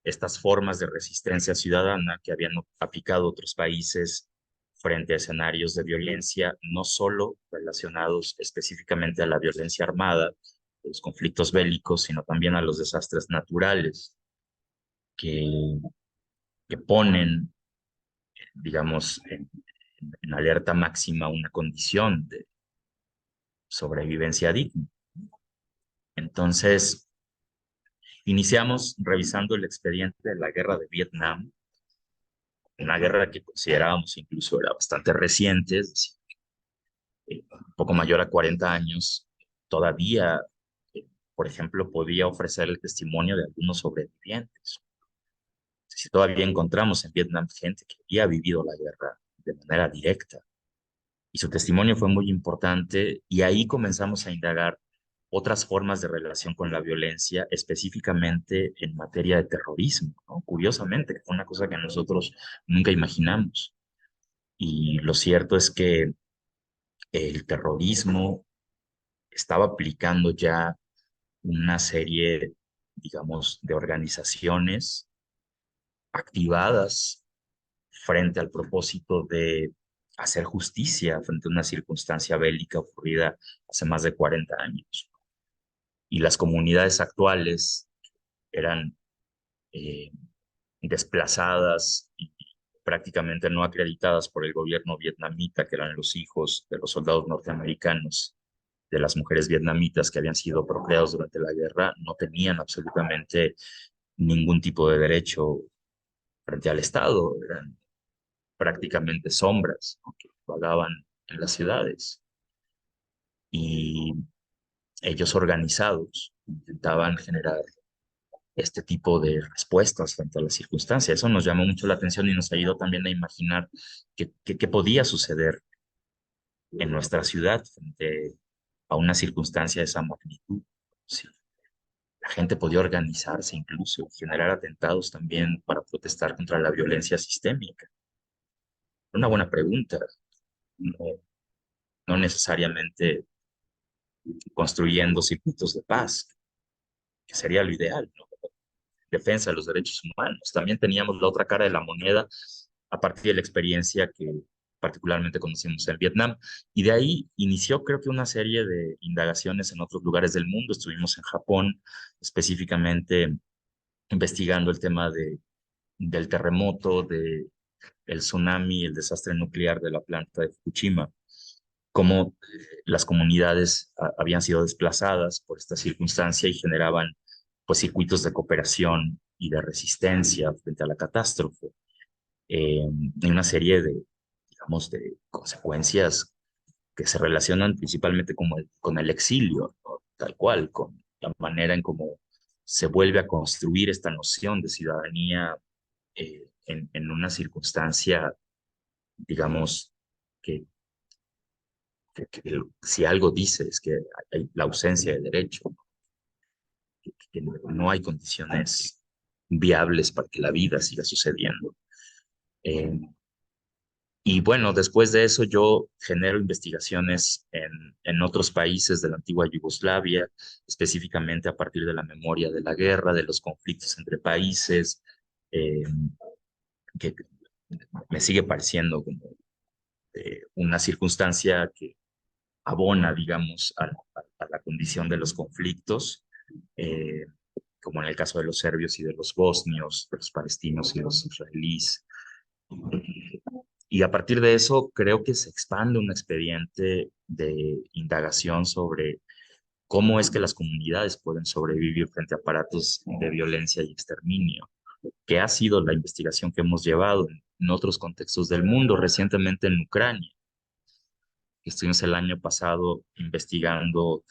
estas formas de resistencia ciudadana que habían aplicado otros países frente a escenarios de violencia, no solo relacionados específicamente a la violencia armada, a los conflictos bélicos, sino también a los desastres naturales que, que ponen, digamos, en alerta máxima una condición de sobrevivencia digna. Entonces, iniciamos revisando el expediente de la guerra de Vietnam, una guerra que considerábamos incluso era bastante reciente, es decir, un poco mayor a 40 años. Todavía, por ejemplo, podía ofrecer el testimonio de algunos sobrevivientes. Si todavía encontramos en Vietnam gente que había vivido la guerra de manera directa, y su testimonio fue muy importante, y ahí comenzamos a indagar otras formas de relación con la violencia, específicamente en materia de terrorismo, ¿no? Curiosamente, que fue una cosa que nosotros nunca imaginamos. Y lo cierto es que el terrorismo estaba aplicando ya una serie, digamos, de organizaciones activadas frente al propósito de hacer justicia frente a una circunstancia bélica ocurrida hace más de 40 años. Y las comunidades actuales eran eh, desplazadas y prácticamente no acreditadas por el gobierno vietnamita, que eran los hijos de los soldados norteamericanos, de las mujeres vietnamitas que habían sido procreados durante la guerra, no tenían absolutamente ningún tipo de derecho frente al Estado, eran prácticamente sombras, ¿no?, que vagaban en las ciudades. Y ellos organizados intentaban generar este tipo de respuestas frente a las circunstancias. Eso nos llamó mucho la atención y nos ayudó también a imaginar qué podía suceder en nuestra ciudad frente a una circunstancia de esa magnitud. Sí. La gente podía organizarse incluso, generar atentados también para protestar contra la violencia sistémica. Una buena pregunta, no, no necesariamente construyendo circuitos de paz, que sería lo ideal, ¿no? Defensa de los derechos humanos. También teníamos la otra cara de la moneda a partir de la experiencia que particularmente conocimos en Vietnam. Y de ahí inició, creo que, una serie de indagaciones en otros lugares del mundo. Estuvimos en Japón, específicamente investigando el tema de del terremoto, del tsunami, el desastre nuclear de la planta de Fukushima, cómo las comunidades habían sido desplazadas por esta circunstancia y generaban pues circuitos de cooperación y de resistencia frente a la catástrofe, y una serie de, digamos, de consecuencias que se relacionan principalmente con el exilio, ¿no? Tal cual, con la manera en cómo se vuelve a construir esta noción de ciudadanía en una circunstancia, digamos, que, que si algo dice es que hay la ausencia de derecho, ¿no? Que no hay condiciones viables para que la vida siga sucediendo. Eh, Y bueno, después de eso yo genero investigaciones en otros países de la antigua Yugoslavia, específicamente a partir de la memoria de la guerra, de los conflictos entre países, eh, que me sigue pareciendo como una circunstancia que abona, digamos, a la condición de los conflictos, eh, como en el caso de los serbios y de los bosnios, de los palestinos y los israelíes. Y a partir de eso, creo que se expande un expediente de indagación sobre cómo es que las comunidades pueden sobrevivir frente a aparatos de violencia y exterminio, que ha sido la investigación que hemos llevado en otros contextos del mundo, recientemente en Ucrania. Estuvimos el año pasado investigando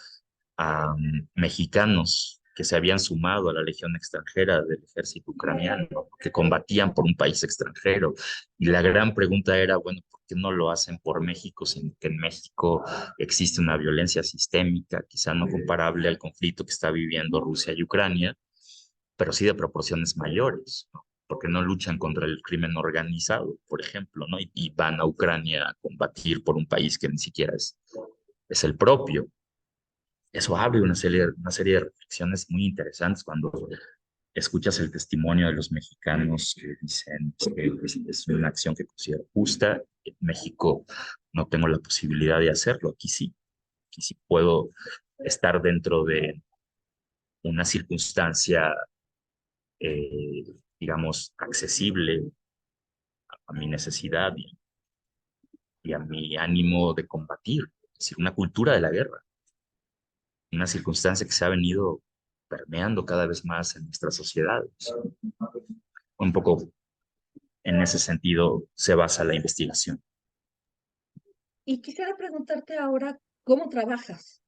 a mexicanos que se habían sumado a la legión extranjera del ejército ucraniano, que combatían por un país extranjero. Y la gran pregunta era, bueno, ¿por qué no lo hacen por México, sino que en México existe una violencia sistémica, quizá no comparable al conflicto que está viviendo Rusia y Ucrania, pero sí de proporciones mayores, ¿no? Porque no luchan contra el crimen organizado, por ejemplo, ¿no? Y van a Ucrania a combatir por un país que ni siquiera es el propio. Eso abre una serie de reflexiones muy interesantes cuando escuchas el testimonio de los mexicanos que dicen que es una acción que considero justa. En México no tengo la posibilidad de hacerlo, aquí sí puedo estar dentro de una circunstancia, eh, digamos, accesible a mi necesidad y a mi ánimo de combatir, es decir, una cultura de la guerra, una circunstancia que se ha venido permeando cada vez más en nuestras sociedades. Un poco en ese sentido se basa la investigación. Y quisiera preguntarte ahora, ¿cómo trabajas?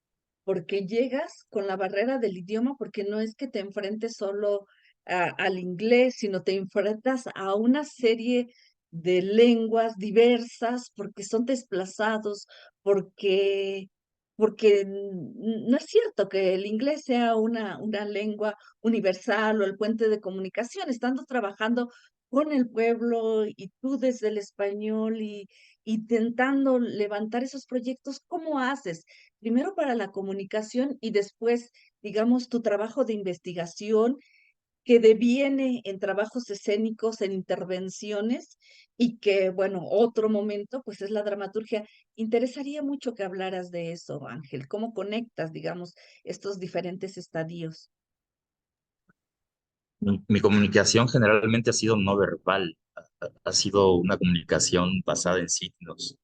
Porque llegas con la barrera del idioma, porque no es que te enfrentes solo al inglés, sino te enfrentas a una serie de lenguas diversas, porque son desplazados, porque, porque no es cierto que el inglés sea una lengua universal o el puente de comunicación, estando trabajando con el pueblo y tú desde el español y intentando levantar esos proyectos, ¿cómo haces? Primero para la comunicación y después, digamos, tu trabajo de investigación que deviene en trabajos escénicos, en intervenciones y que, bueno, otro momento, pues es la dramaturgia. Interesaría mucho que hablaras de eso, Ángel. ¿Cómo conectas, digamos, estos diferentes estadios? Mi comunicación generalmente ha sido no verbal, ha sido una comunicación basada en signos.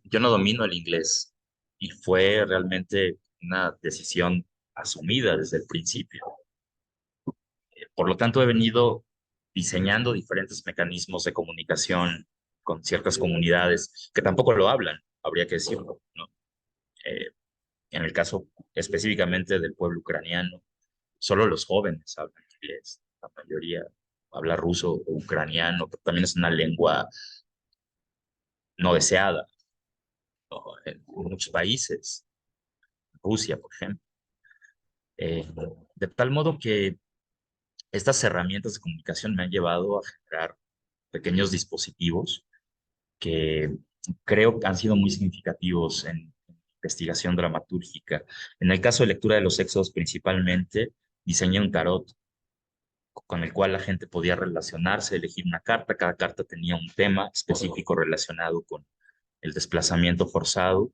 Yo no domino el inglés y fue realmente una decisión asumida desde el principio. Por lo tanto, he venido diseñando diferentes mecanismos de comunicación con ciertas comunidades que tampoco lo hablan, habría que decirlo, ¿no? Eh, en el caso específicamente del pueblo ucraniano, solo los jóvenes hablan inglés, la mayoría habla ruso o ucraniano, pero también es una lengua no deseada, ¿no? En muchos países, Rusia, por ejemplo. Eh, de tal modo que estas herramientas de comunicación me han llevado a generar pequeños dispositivos que creo que han sido muy significativos en investigación dramatúrgica. En el caso de lectura de los éxodos, principalmente, diseñé un tarot con el cual la gente podía relacionarse, elegir una carta. Cada carta tenía un tema específico relacionado con el desplazamiento forzado,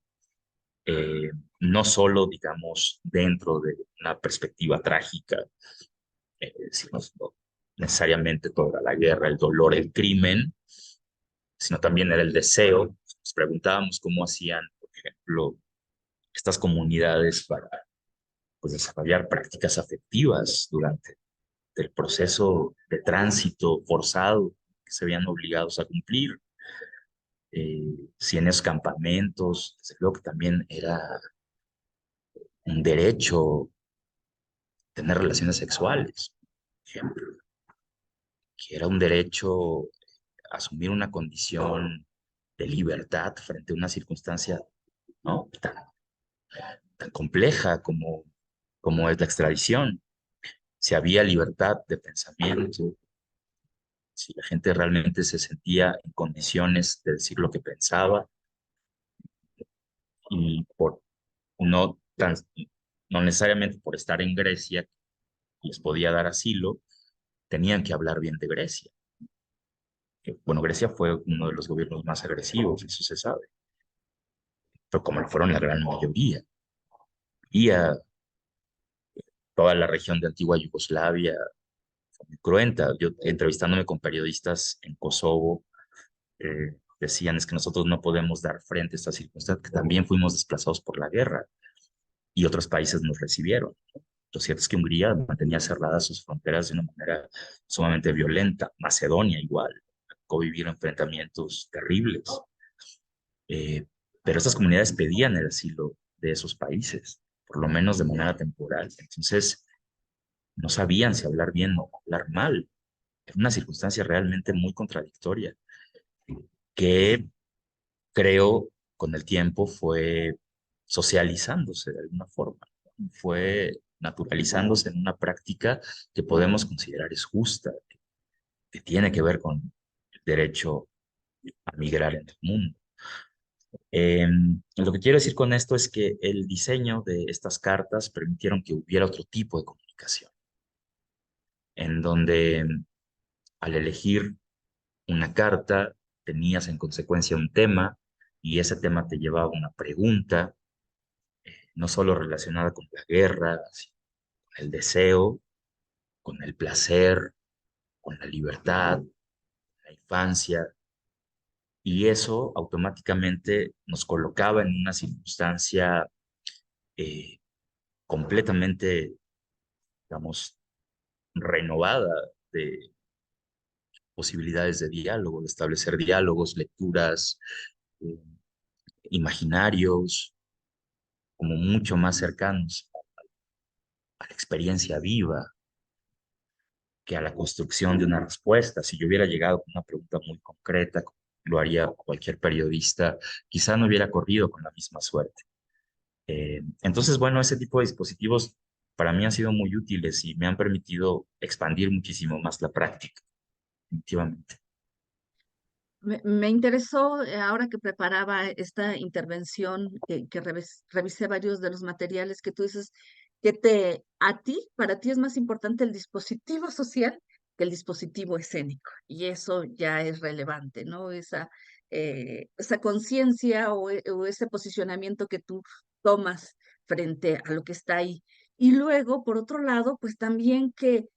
eh, no solo, digamos, dentro de una perspectiva trágica, sino necesariamente toda la guerra, el dolor, el crimen, sino también era el deseo. Nos preguntábamos cómo hacían, por ejemplo, estas comunidades para, pues, desarrollar prácticas afectivas durante el proceso de tránsito forzado que se veían obligados a cumplir. Si en esos campamentos, desde luego que también era un derecho tener relaciones sexuales, por ejemplo, que era un derecho asumir una condición de libertad frente a una circunstancia, ¿no?, tan compleja como es la extradición. Si había libertad de pensamiento, si la gente realmente se sentía en condiciones de decir lo que pensaba y no, tan, no necesariamente por estar en Grecia les podía dar asilo, tenían que hablar bien de Grecia. Bueno, Grecia fue uno de los gobiernos más agresivos, eso se sabe, pero como lo fueron la gran mayoría. Y a toda la región de antigua Yugoslavia fue muy cruenta. Yo entrevistándome con periodistas en Kosovo, decían es que nosotros no podemos dar frente a esta circunstancia, que también fuimos desplazados por la guerra y otros países nos recibieron. Lo cierto es que Hungría mantenía cerradas sus fronteras de una manera sumamente violenta. Macedonia igual, tocó vivir enfrentamientos terribles. Eh, pero estas comunidades pedían el asilo de esos países, por lo menos de manera temporal. Entonces, no sabían si hablar bien o hablar mal. Era una circunstancia realmente muy contradictoria, que creo con el tiempo fue socializándose de alguna forma, fue naturalizándose en una práctica que podemos considerar es justa, que tiene que ver con el derecho a migrar en el mundo. Lo que quiero decir con esto es que el diseño de estas cartas permitieron que hubiera otro tipo de comunicación, en donde al elegir una carta tenías en consecuencia un tema y ese tema te llevaba a una pregunta, no solo relacionada con la guerra, sino con el deseo, con el placer, con la libertad, la infancia, y eso automáticamente nos colocaba en una circunstancia eh, completamente, digamos, renovada de posibilidades de diálogo, de establecer diálogos, lecturas, eh, imaginarios, como mucho más cercanos a la experiencia viva que a la construcción de una respuesta. Si yo hubiera llegado con una pregunta muy concreta, como lo haría cualquier periodista, quizá no hubiera corrido con la misma suerte. Entonces, bueno, ese tipo de dispositivos para mí han sido muy útiles y me han permitido expandir muchísimo más la práctica, definitivamente. Me interesó ahora que preparaba esta intervención, que revisé varios de los materiales que tú dices, que para ti es más importante el dispositivo social que el dispositivo escénico. Y eso ya es relevante, ¿no? Esa conciencia o ese posicionamiento que tú tomas frente a lo que está ahí. Y luego, por otro lado, pues también que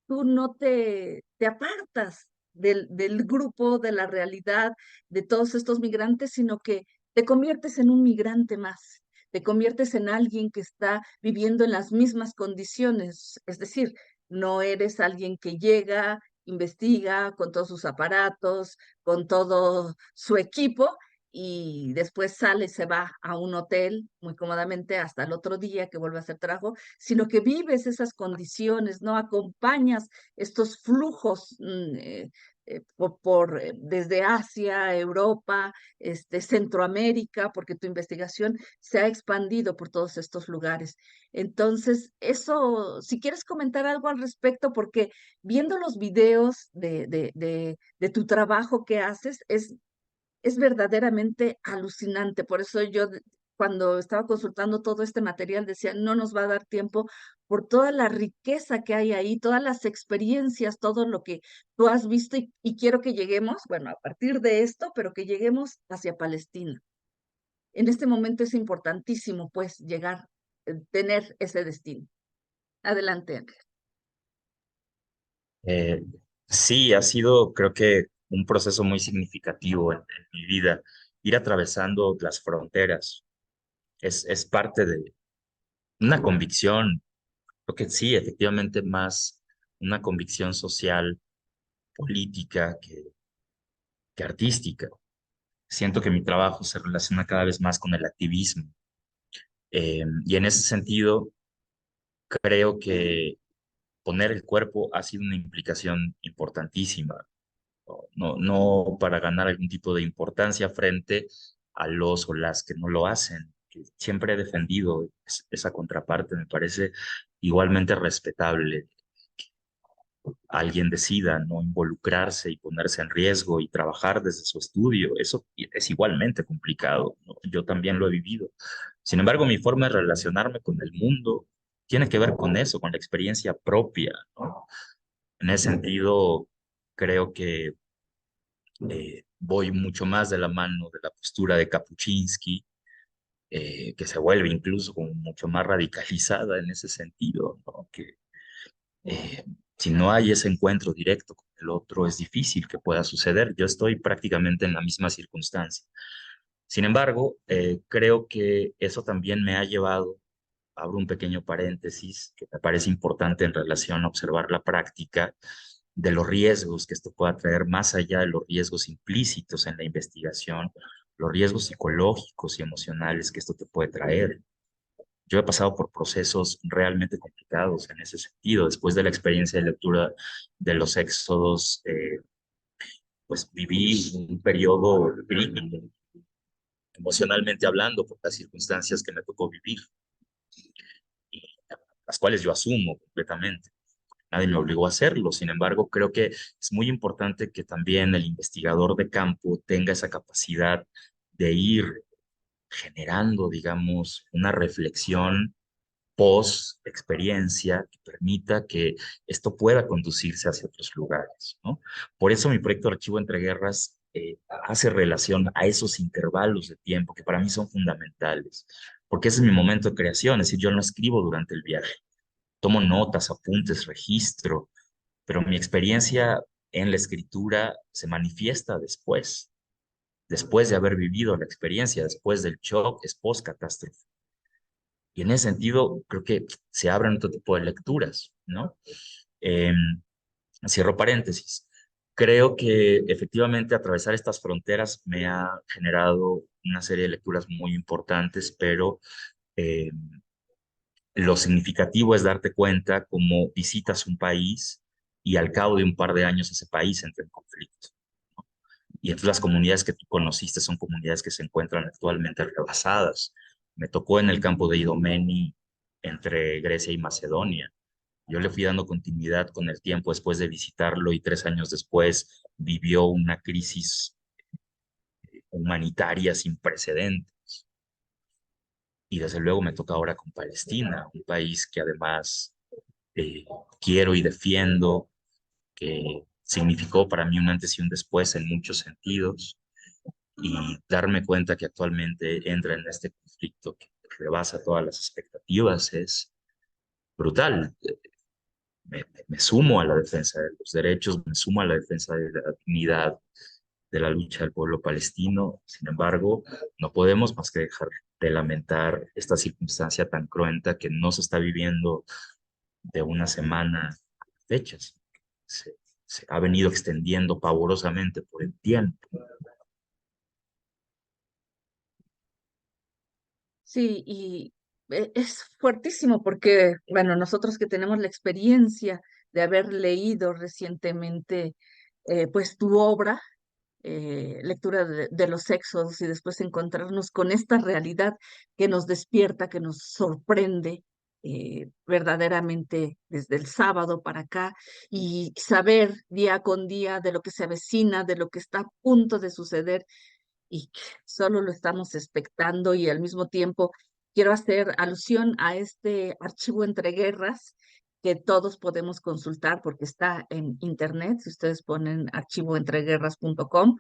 tú no te apartas del grupo, de la realidad de todos estos migrantes, sino que te conviertes en un migrante más, te conviertes en alguien que está viviendo en las mismas condiciones, es decir, no eres alguien que llega, investiga con todos sus aparatos, con todo su equipo y después sale, se va a un hotel muy cómodamente hasta el otro día que vuelve a hacer trabajo, sino que vives esas condiciones, ¿no? Acompañas estos flujos desde Asia, Europa, Centroamérica, porque tu investigación se ha expandido por todos estos lugares. Entonces, eso, si quieres comentar algo al respecto, porque viendo los videos de tu trabajo que haces, es verdaderamente alucinante. Por eso cuando estaba consultando todo este material, decía, no nos va a dar tiempo por toda la riqueza que hay ahí, todas las experiencias, todo lo que tú has visto y quiero que lleguemos, bueno, a partir de esto, pero que lleguemos hacia Palestina. En este momento es importantísimo, pues, llegar, tener ese destino. Adelante, Ángel. Eh, sí, ha sido, creo que, un proceso muy significativo en mi vida, ir atravesando las fronteras. Es parte de una convicción, creo que sí, efectivamente más una convicción social, política que artística. Siento que mi trabajo se relaciona cada vez más con el activismo. Y en ese sentido, creo que poner el cuerpo ha sido una implicación importantísima, no para ganar algún tipo de importancia frente a los o las que no lo hacen. Que siempre he defendido esa contraparte, me parece igualmente respetable. Alguien decida no involucrarse y ponerse en riesgo y trabajar desde su estudio, eso es igualmente complicado, ¿no? Yo también lo he vivido. Sin embargo, mi forma de relacionarme con el mundo tiene que ver con eso, con la experiencia propia, ¿no? En ese sentido, creo que voy mucho más de la mano de la postura de Kapuczynski, que se vuelve incluso como mucho más radicalizada en ese sentido, ¿no? Que eh, si no hay ese encuentro directo con el otro, es difícil que pueda suceder. Yo estoy prácticamente en la misma circunstancia. Sin embargo, creo que eso también me ha llevado, abro un pequeño paréntesis, que me parece importante en relación a observar la práctica de los riesgos que esto pueda traer más allá de los riesgos implícitos en la investigación, los riesgos psicológicos y emocionales que esto te puede traer. Yo he pasado por procesos realmente complicados en ese sentido. Después de la experiencia de lectura de los éxodos, pues viví un periodo crítico, emocionalmente hablando, por las circunstancias que me tocó vivir, y las cuales yo asumo completamente. Nadie me obligó a hacerlo. Sin embargo, creo que es muy importante que también el investigador de campo tenga esa capacidad de ir generando, digamos, una reflexión post experiencia que permita que esto pueda conducirse hacia otros lugares, ¿no? Por eso mi proyecto de Archivo Entre Guerras hace relación a esos intervalos de tiempo que para mí son fundamentales, porque ese es mi momento de creación, es decir, yo no escribo durante el viaje, tomo notas, apuntes, registro, pero mi experiencia en la escritura se manifiesta después de haber vivido la experiencia, después del shock, es post-catástrofe. Y en ese sentido, creo que se abren otro tipo de lecturas, ¿no? Eh, Cierro paréntesis. Creo que efectivamente atravesar estas fronteras me ha generado una serie de lecturas muy importantes, pero eh, lo significativo es darte cuenta cómo visitas un país y al cabo de un par de años ese país entra en conflicto. Y entonces las comunidades que tú conociste son comunidades que se encuentran actualmente rebasadas. Me tocó en el campo de Idomeni, entre Grecia y Macedonia. Yo le fui dando continuidad con el tiempo después de visitarlo y 3 años después vivió una crisis humanitaria sin precedentes. Y desde luego me toca ahora con Palestina, un país que además eh, quiero y defiendo, que significó para mí un antes y un después en muchos sentidos, y darme cuenta que actualmente entra en este conflicto que rebasa todas las expectativas es brutal. Me sumo a la defensa de los derechos, me sumo a la defensa de la dignidad de la lucha del pueblo palestino. Sin embargo, no podemos más que dejar de lamentar esta circunstancia tan cruenta que no se está viviendo de una semana a fechas. Se, se ha venido extendiendo pavorosamente por el tiempo. Sí, y es fuertísimo porque, bueno, nosotros que tenemos la experiencia de haber leído recientemente, pues tu obra, lectura de los éxodos y después encontrarnos con esta realidad que nos despierta, que nos sorprende verdaderamente desde el sábado para acá y saber día con día de lo que se avecina, de lo que está a punto de suceder y que solo lo estamos expectando y al mismo tiempo quiero hacer alusión a este archivo entre guerras que todos podemos consultar porque está en internet. Si ustedes ponen archivoentreguerras.com,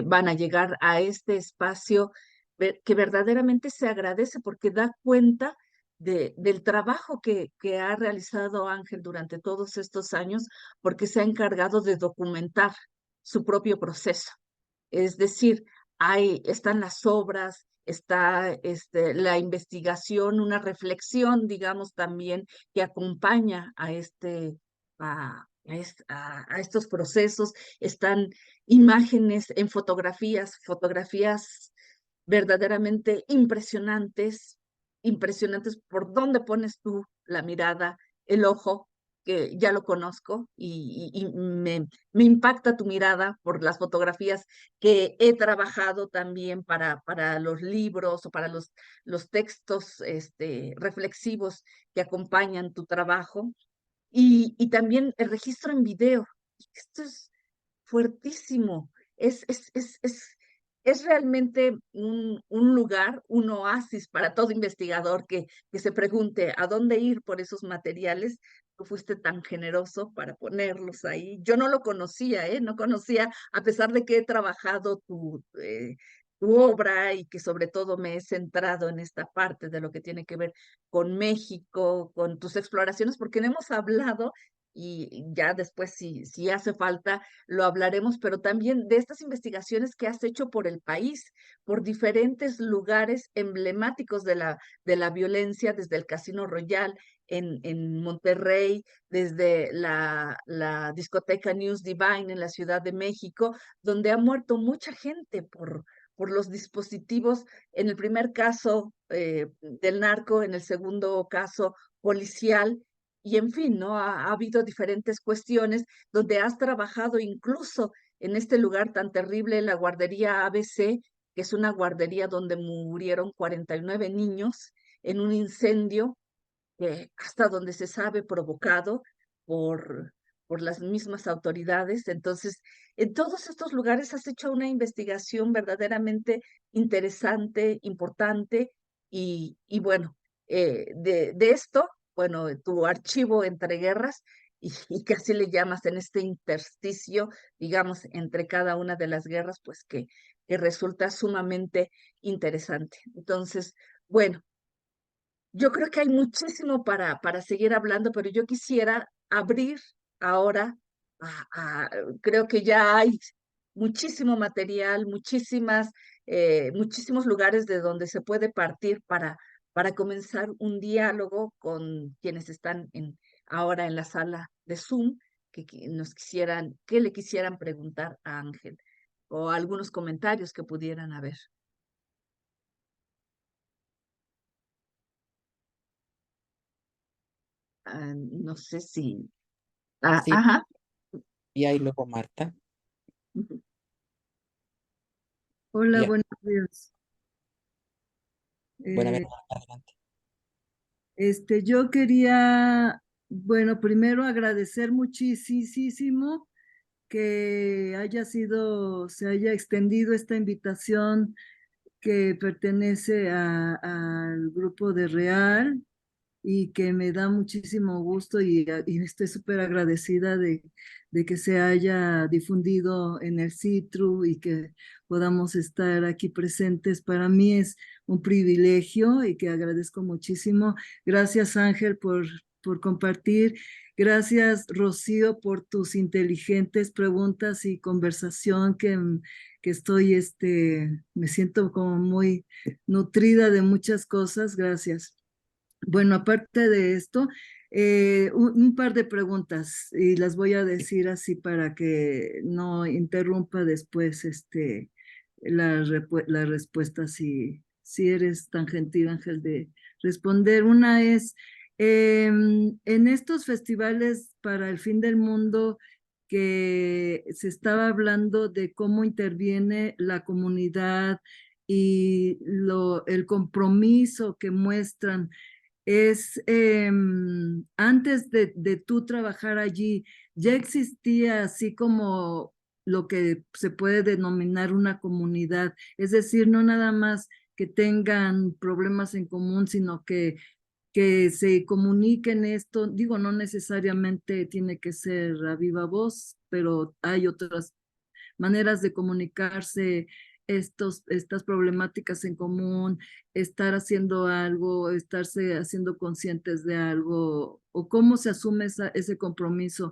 van a llegar a este espacio que verdaderamente se agradece porque da cuenta del trabajo que ha realizado Ángel durante todos estos años, porque se ha encargado de documentar su propio proceso. Es decir, están las obras, está la investigación, una reflexión, digamos, también que acompaña a estos procesos. Están imágenes en fotografías, fotografías verdaderamente impresionantes, impresionantes por dónde pones tú la mirada, el ojo, que ya lo conozco y me impacta tu mirada por las fotografías que he trabajado también para los libros o para los textos reflexivos que acompañan tu trabajo y también el registro en video. Esto es fuertísimo. Es realmente un lugar, un oasis para todo investigador que se pregunte a dónde ir por esos materiales. Tú fuiste tan generoso para ponerlos ahí. Yo no lo conocía, ¿eh? No conocía, a pesar de que he trabajado tu obra y que sobre todo me he centrado en esta parte de lo que tiene que ver con México, con tus exploraciones, porque no hemos hablado y ya después si hace falta lo hablaremos, pero también de estas investigaciones que has hecho por el país, por diferentes lugares emblemáticos de la violencia, desde el Casino Royal en Monterrey, desde la discoteca News Divine en la Ciudad de México, donde ha muerto mucha gente por los dispositivos, en el primer caso del narco, en el segundo caso policial, y en fin, ¿no? Ha habido diferentes cuestiones donde has trabajado incluso en este lugar tan terrible, la guardería ABC, que es una guardería donde murieron 49 niños en un incendio que hasta donde se sabe provocado por, por las mismas autoridades. Entonces, en todos estos lugares has hecho una investigación verdaderamente interesante, importante y bueno, de esto, bueno, tu archivo entre guerras y que así le llamas en este intersticio, digamos, entre cada una de las guerras, pues que resulta sumamente interesante. Entonces, bueno, yo creo que hay muchísimo para seguir hablando, pero yo quisiera abrir ahora, creo que ya hay muchísimo material, muchísimos lugares de donde se puede partir para comenzar un diálogo con quienes están ahora en la sala de Zoom, que le quisieran preguntar a Ángel, o algunos comentarios que pudieran haber. No sé si. Sí, Ajá. y ahí luego Marta. Ujú. Hola, Ya, buenos días. buena Eh, vez, adelante. yo quería, bueno, primero agradecer muchísimo que se haya extendido esta invitación que pertenece al grupo de Real y que me da muchísimo gusto y estoy súper agradecida de que se haya difundido en el CITRU y que podamos estar aquí presentes. Para mí es un privilegio y que agradezco muchísimo. Gracias, Ángel, por compartir. Gracias, Rocío, por tus inteligentes preguntas y conversación que me siento como muy nutrida de muchas cosas. Gracias. Bueno, aparte de esto, un par de preguntas y las voy a decir así para que no interrumpa después la respuesta si eres tan gentil, Ángel, de responder. Una es, en estos festivales para el fin del mundo que se estaba hablando de cómo interviene la comunidad y el compromiso que muestran antes de tú trabajar allí, ya existía así como lo que se puede denominar una comunidad, es decir, no nada más que tengan problemas en común, sino que se comuniquen esto, digo, no necesariamente tiene que ser a viva voz, pero hay otras maneras de comunicarse estas problemáticas en común, estar haciendo algo, estarse haciendo conscientes de algo, o cómo se asume ese compromiso.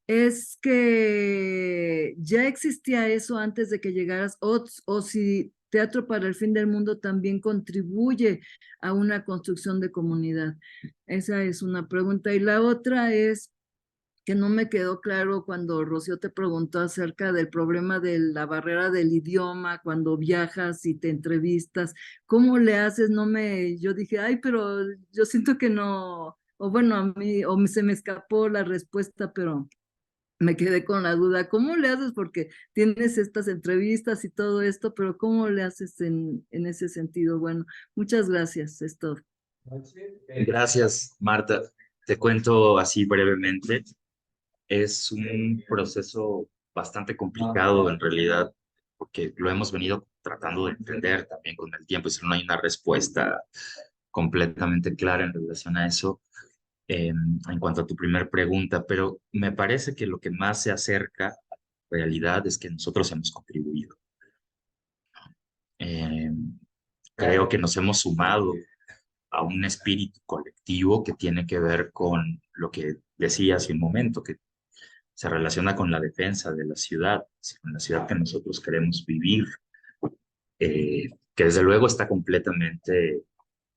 Es que ya existía eso antes de que llegaras, o si Teatro para el Fin del Mundo también contribuye a una construcción de comunidad. Esa es una pregunta. Y la otra es que no me quedó claro cuando Rocío te preguntó acerca del problema de la barrera del idioma, cuando viajas y te entrevistas, ¿cómo le haces? Yo dije, ay, pero yo siento que no, o bueno, a mí, se me escapó la respuesta, pero me quedé con la duda, ¿cómo le haces? Porque tienes estas entrevistas y todo esto, pero ¿cómo le haces en ese sentido? Bueno, muchas gracias, es todo. Gracias, Marta. Te cuento así brevemente. Es un proceso bastante complicado en realidad, porque lo hemos venido tratando de entender también con el tiempo, y si no hay una respuesta completamente clara en relación a eso. En cuanto a tu primer pregunta, pero me parece que lo que más se acerca a la realidad es que nosotros hemos contribuido. Eh, Creo que nos hemos sumado a un espíritu colectivo que tiene que ver con lo que decía hace un momento, que se relaciona con la defensa de la ciudad, con la ciudad que nosotros queremos vivir, que desde luego está completamente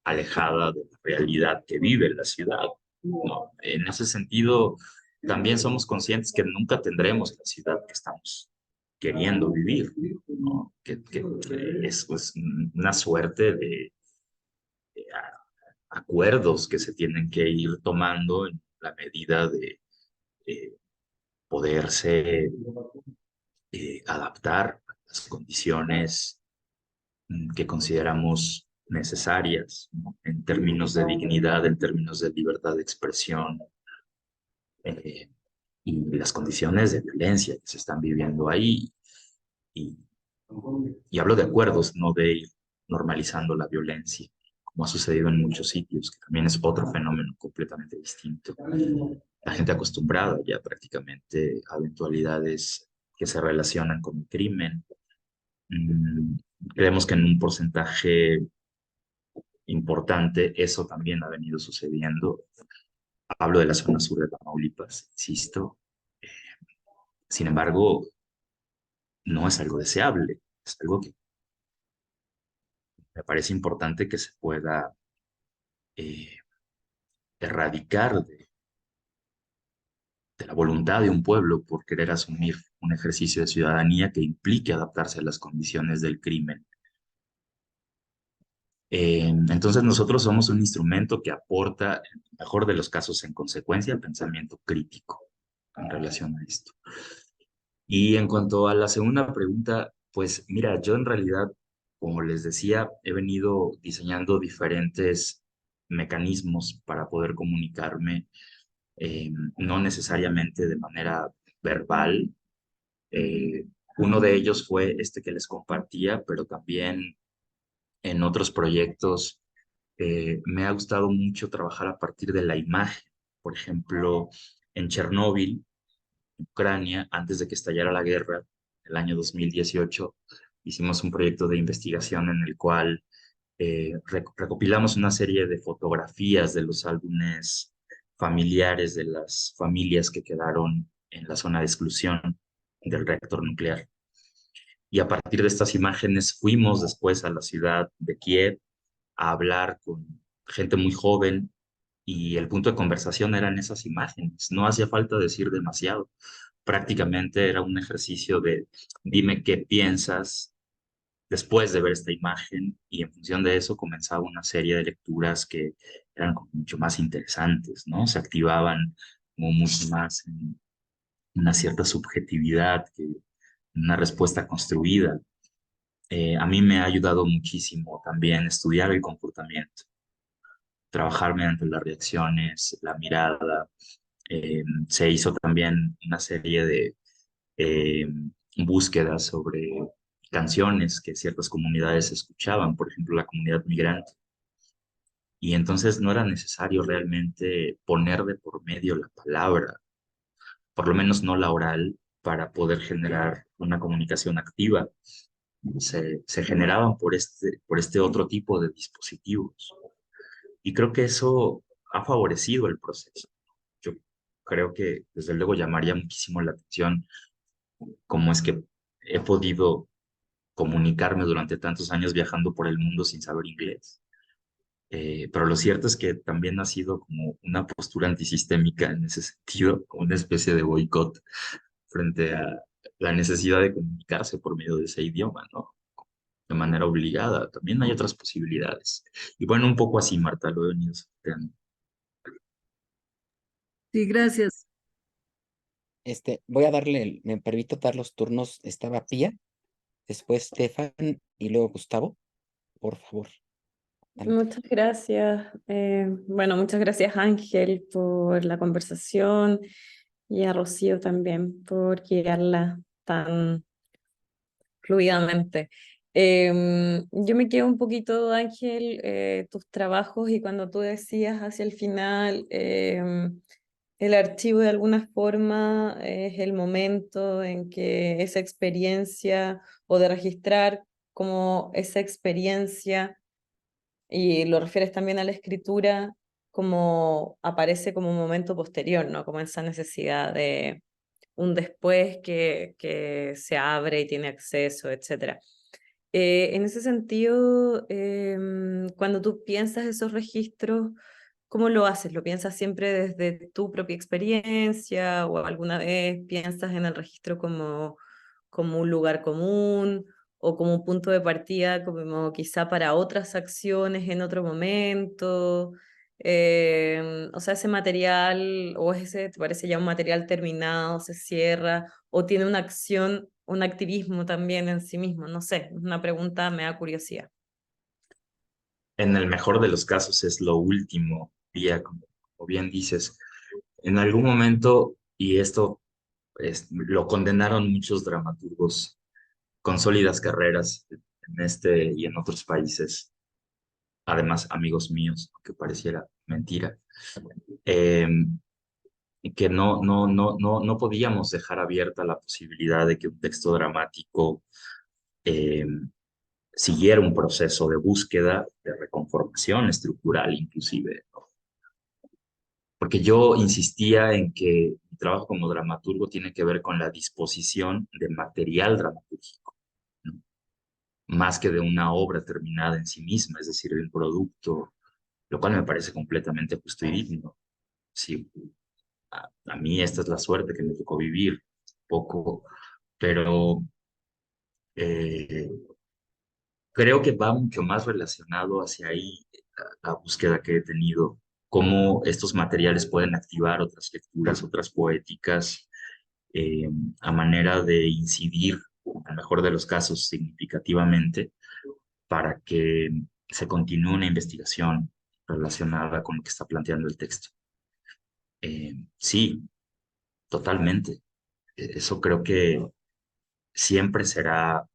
alejada de la realidad que vive la ciudad, ¿no? En ese sentido, también somos conscientes que nunca tendremos la ciudad que estamos queriendo vivir, ¿no? Que es pues, una suerte de acuerdos que se tienen que ir tomando en la medida de poderse adaptar a las condiciones que consideramos necesarias, ¿no? En términos de dignidad, en términos de libertad de expresión, eh, y las condiciones de violencia que se están viviendo ahí. Y, y hablo de acuerdos, no de ir normalizando la violencia, como ha sucedido en muchos sitios, que también es otro fenómeno completamente distinto. La gente acostumbrada ya prácticamente a eventualidades que se relacionan con el crimen. Creemos que en un porcentaje importante eso también ha venido sucediendo. Hablo de la zona sur de Tamaulipas, insisto. Sin embargo, no es algo deseable, es algo que me parece importante que se pueda eh, erradicar de la voluntad de un pueblo por querer asumir un ejercicio de ciudadanía que implique adaptarse a las condiciones del crimen. Entonces nosotros somos un instrumento que aporta, en el mejor de los casos, en consecuencia, el pensamiento crítico en relación a esto. Y en cuanto a la segunda pregunta, pues mira, yo en realidad, como les decía, he venido diseñando diferentes mecanismos para poder comunicarme, no necesariamente de manera verbal. Uno de ellos fue este que les compartía, pero también en otros proyectos me ha gustado mucho trabajar a partir de la imagen. Por ejemplo, en Chernóbil, Ucrania, antes de que estallara la guerra, el año 2018, hicimos un proyecto de investigación en el cual recopilamos una serie de fotografías de los álbumes familiares de las familias que quedaron en la zona de exclusión del reactor nuclear. Y a partir de estas imágenes fuimos después a la ciudad de Kiev a hablar con gente muy joven, y el punto de conversación eran esas imágenes. No hacía falta decir demasiado. Prácticamente era un ejercicio de dime qué piensas después de ver esta imagen, y en función de eso comenzaba una serie de lecturas que eran como mucho más interesantes, ¿no? Se activaban como mucho más en una cierta subjetividad, que una respuesta construida. A mí me ha ayudado muchísimo también estudiar el comportamiento, trabajar mediante las reacciones, la mirada. Se hizo también una serie de eh, búsquedas sobre canciones que ciertas comunidades escuchaban, por ejemplo, la comunidad migrante. Y entonces no era necesario realmente poner de por medio la palabra, por lo menos no la oral, para poder generar una comunicación activa. se generaban por este otro tipo de dispositivos. Y creo que eso ha favorecido el proceso. Yo creo que desde luego llamaría muchísimo la atención cómo es que he podido comunicarme durante tantos años viajando por el mundo sin saber inglés. Pero lo cierto es que también ha sido como una postura antisistémica en ese sentido, como una especie de boicot frente a la necesidad de comunicarse por medio de ese idioma, ¿no? De manera obligada. También hay otras posibilidades. Y bueno, un poco así, Marta, lo he venido sorteando. Sí, gracias. Voy a darle, me permito dar los turnos, estaba Pía, después Stefan y luego Gustavo, por favor. Adelante. Muchas gracias. Bueno, muchas gracias Ángel por la conversación y a Rocío también por guiarla tan fluidamente. Yo me quedo un poquito, Ángel, tus trabajos y cuando tú decías hacia el final, el archivo de alguna forma es el momento en que esa experiencia o de registrar como esa experiencia y lo refieres también a la escritura como aparece como un momento posterior, ¿no? Como esa necesidad de un después que se abre y tiene acceso, etcétera. En ese sentido, cuando tú piensas esos registros, ¿cómo lo haces? ¿Lo piensas siempre desde tu propia experiencia o alguna vez piensas en el registro como un lugar común o como un punto de partida, como quizá para otras acciones en otro momento? O sea, ese material o ese, ¿te parece ya un material terminado, se cierra o tiene una acción, un activismo también en sí mismo? No sé, es una pregunta, me da curiosidad. En el mejor de los casos es lo último, día, como bien dices. En algún momento, y esto lo condenaron muchos dramaturgos con sólidas carreras en este y en otros países, además amigos míos, aunque pareciera mentira, eh, que no podíamos dejar abierta la posibilidad de que un texto dramático eh, siguiera un proceso de búsqueda, de reconformación estructural inclusive, ¿no? Porque yo insistía en que mi trabajo como dramaturgo tiene que ver con la disposición de material dramatúrgico, ¿no? Más que de una obra terminada en sí misma, es decir, de un producto, lo cual me parece completamente justo y digno. Sí, a mí esta es la suerte que me tocó vivir poco, pero eh, creo que va mucho más relacionado hacia ahí la búsqueda que he tenido, cómo estos materiales pueden activar otras lecturas, otras poéticas, eh, a manera de incidir, en el mejor de los casos, significativamente, para que se continúe una investigación relacionada con lo que está planteando el texto. Sí, totalmente. Eso creo que siempre será,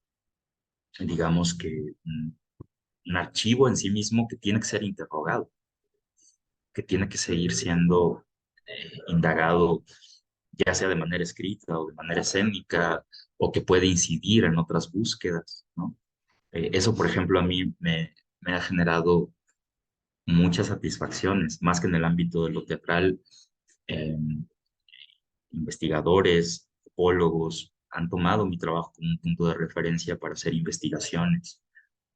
digamos que, un archivo en sí mismo que tiene que ser interrogado, que tiene que seguir siendo indagado, ya sea de manera escrita o de manera escénica, o que puede incidir en otras búsquedas, ¿no? Eso, por ejemplo, a mí me ha generado muchas satisfacciones, más que en el ámbito de lo teatral. eh, Investigadores, antropólogos han tomado mi trabajo como un punto de referencia para hacer investigaciones,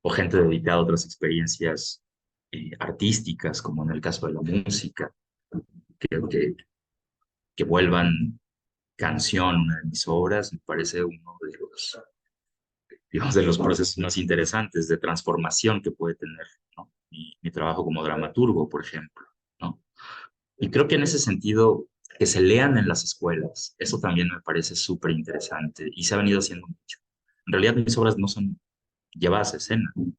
o gente dedicada a otras experiencias artísticas, como en el caso de la música. Creo que vuelvan canción una de mis obras, me parece uno de los, digamos, de los procesos más interesantes de transformación que puede tener, ¿no? Mi trabajo como dramaturgo, por ejemplo, ¿no? Y creo que en ese sentido, que se lean en las escuelas, eso también me parece súper interesante y se ha venido haciendo mucho. En realidad mis obras no son llevadas a escena, o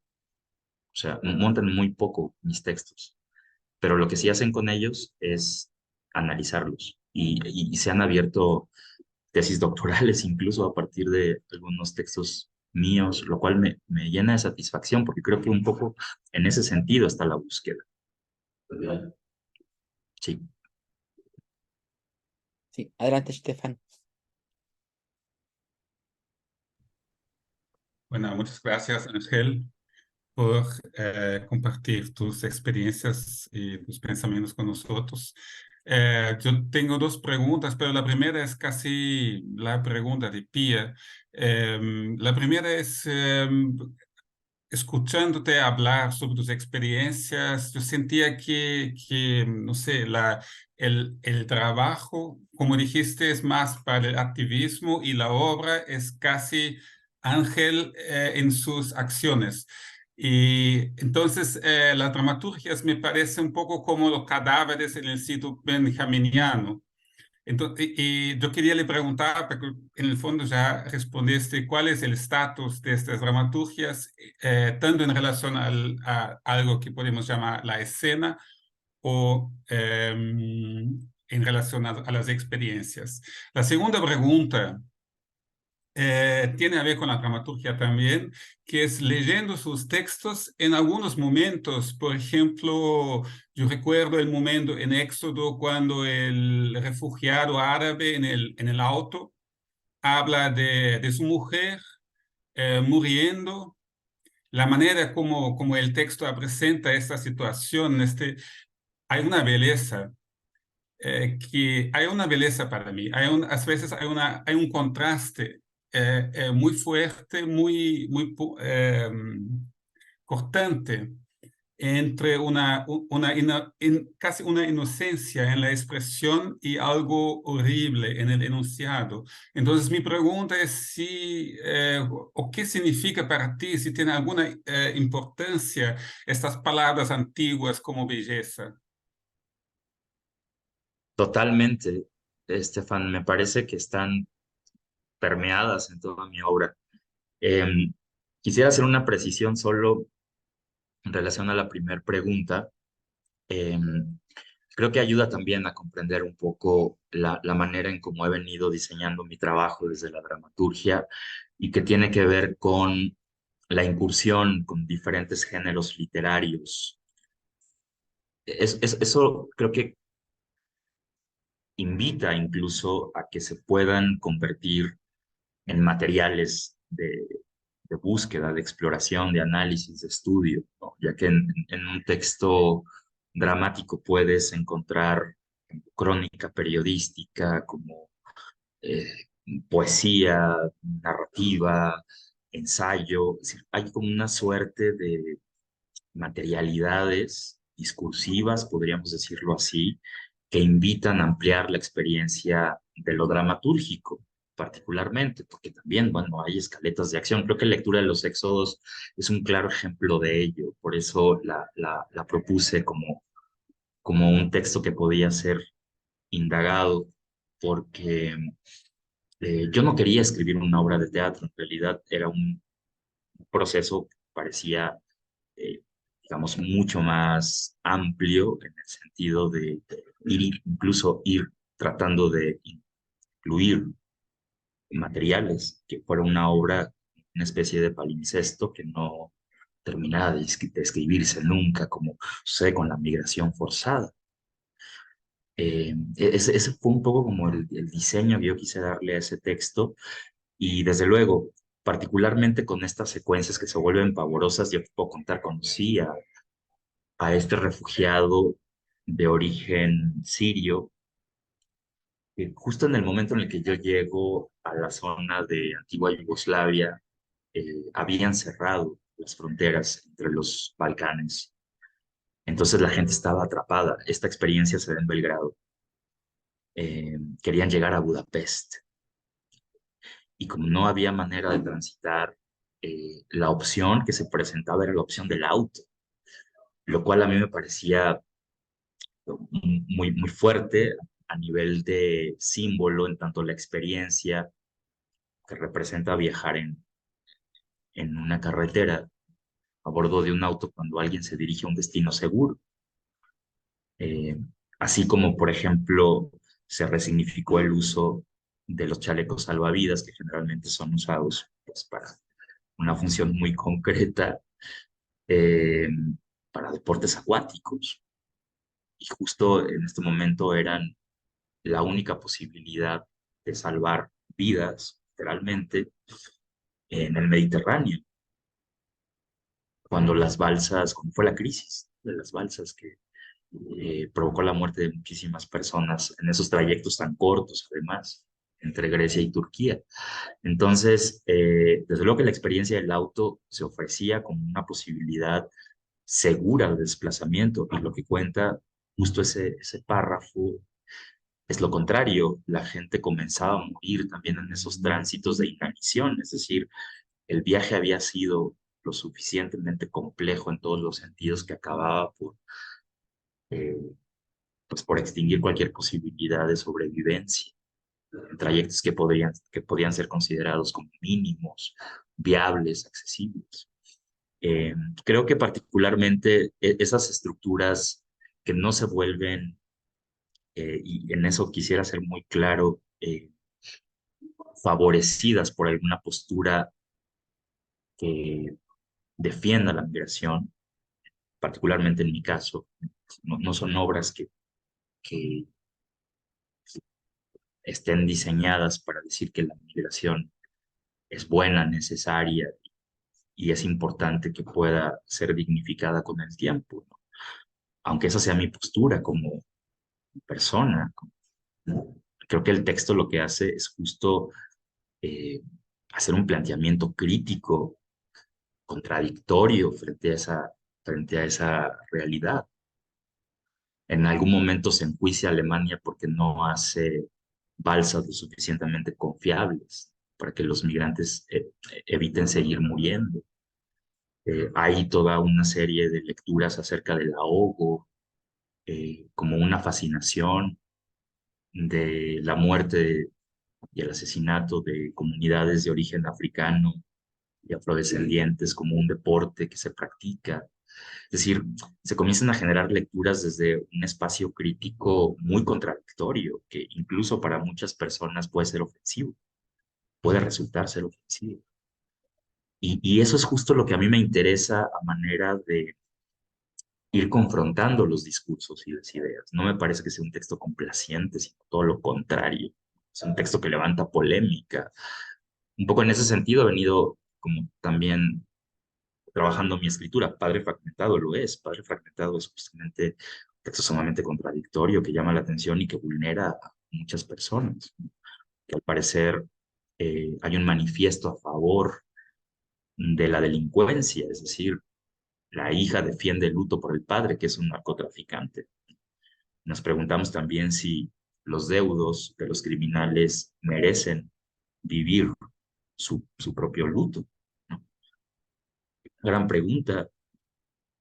sea, montan muy poco mis textos, pero lo que sí hacen con ellos es analizarlos y se han abierto tesis doctorales incluso a partir de algunos textos míos, lo cual me llena de satisfacción porque creo que un poco en ese sentido está la búsqueda. Sí. Sí, adelante, Stefan. Bueno, muchas gracias, Ángel, por compartir tus experiencias y tus pensamientos con nosotros. Yo tengo dos preguntas, pero la primera es casi la pregunta de Pia. La primera es, escuchándote hablar sobre tus experiencias, yo sentía que no sé, el trabajo, como dijiste, es más para el activismo y la obra es casi Ángel en sus acciones. Y entonces la dramaturgia me parece un poco como los cadáveres en el sitio benjaminiano. Entonces, y yo quería le preguntar, porque en el fondo ya respondiste, ¿cuál es el estatus de estas dramaturgias, tanto en relación a algo que podemos llamar la escena o en relación a las experiencias? La segunda pregunta tiene a ver con la dramaturgia también, que es leyendo sus textos en algunos momentos. Por ejemplo, yo recuerdo el momento en Éxodo cuando el refugiado árabe en el auto habla de su mujer muriendo, la manera como el texto presenta esta situación, hay una belleza que hay una belleza para mí. A veces hay un contraste muy fuerte, cortante entre casi una inocencia en la expresión y algo horrible en el enunciado. Entonces, mi pregunta es o qué significa para ti, si tiene alguna importancia estas palabras antiguas como belleza. Totalmente, Estefan, me parece que están permeadas en toda mi obra. Em, Quisiera hacer una precisión solo en relación a la primera pregunta. Em, Creo que ayuda también a comprender un poco la manera en cómo he venido diseñando mi trabajo desde la dramaturgia y que tiene que ver con la incursión con diferentes géneros literarios. Eso creo que invita incluso a que se puedan convertir en materiales de búsqueda, de exploración, de análisis, de estudio, ¿no? Ya que en un texto dramático puedes encontrar crónica periodística como eh, poesía, narrativa, ensayo. Es decir, hay como una suerte de materialidades discursivas, podríamos decirlo así, que invitan a ampliar la experiencia de lo dramatúrgico, particularmente, porque también, bueno, hay escaletas de acción. Creo que la lectura de los éxodos es un claro ejemplo de ello, por eso la propuse como un texto que podía ser indagado, porque yo no quería escribir una obra de teatro, en realidad era un proceso que parecía eh, digamos, mucho más amplio en el sentido de incluso ir tratando de incluir materiales que fuera una obra, una especie de palimpsesto que no terminara de escribirse nunca, como sucede con la migración forzada. Ese fue un poco como el diseño que yo quise darle a ese texto y desde luego, particularmente con estas secuencias que se vuelven pavorosas, yo puedo contar, conocí a este refugiado de origen sirio, que justo en el momento en el que yo llego a la zona de antigua Yugoslavia, habían cerrado las fronteras entre los Balcanes. Entonces la gente estaba atrapada. Esta experiencia se da en Belgrado. Querían llegar a Budapest. Y como no había manera de transitar, la opción que se presentaba era la opción del auto, lo cual a mí me parecía muy fuerte a nivel de símbolo, en tanto la experiencia que representa viajar en una carretera a bordo de un auto cuando alguien se dirige a un destino seguro. Eh, Así como, por ejemplo, se resignificó el uso de los chalecos salvavidas, que generalmente son usados pues, para una función muy concreta, eh, para deportes acuáticos. Y justo en este momento eran la única posibilidad de salvar vidas, literalmente, en el Mediterráneo, cuando fue la crisis de las balsas que provocó la muerte de muchísimas personas en esos trayectos tan cortos, además, entre Grecia y Turquía. Entonces, desde luego que la experiencia del auto se ofrecía como una posibilidad segura de desplazamiento, y lo que cuenta justo ese párrafo es lo contrario. La gente comenzaba a morir también en esos tránsitos de inanición, es decir, el viaje había sido lo suficientemente complejo en todos los sentidos que acababa eh, pues por extinguir cualquier posibilidad de sobrevivencia en trayectos que podían ser considerados como mínimos, viables, accesibles. Eh, Creo que particularmente esas estructuras que no se vuelven, y en eso quisiera ser muy claro, favorecidas por alguna postura que defienda la migración, particularmente en mi caso, no son obras que estén diseñadas para decir que la migración es buena, necesaria y es importante que pueda ser dignificada con el tiempo, ¿no? Aunque esa sea mi postura como persona. Creo que el texto lo que hace es justo eh, hacer un planteamiento crítico, contradictorio frente a esa realidad. En algún momento se enjuicia a Alemania porque no hace balsas lo suficientemente confiables para que los migrantes eviten seguir muriendo. Hay toda una serie de lecturas acerca del ahogo, como una fascinación de la muerte y el asesinato de comunidades de origen africano y afrodescendientes como un deporte que se practica. Es decir, se comienzan a generar lecturas desde un espacio crítico muy contradictorio, que incluso para muchas personas puede ser ofensivo, puede resultar ser ofensivo. Y eso es justo lo que a mí me interesa a manera de ir confrontando los discursos y las ideas. No me parece que sea un texto complaciente, sino todo lo contrario. Es un texto que levanta polémica. Un poco en ese sentido he venido como también trabajando mi escritura. Padre Fragmentado lo es. Padre Fragmentado es justamente un texto sumamente contradictorio que llama la atención y que vulnera a muchas personas, ¿no? Que al parecer hay un manifiesto a favor de la delincuencia, es decir, la hija defiende el luto por el padre, que es un narcotraficante. Nos preguntamos también si los deudos de los criminales merecen vivir su propio luto, ¿no? Gran pregunta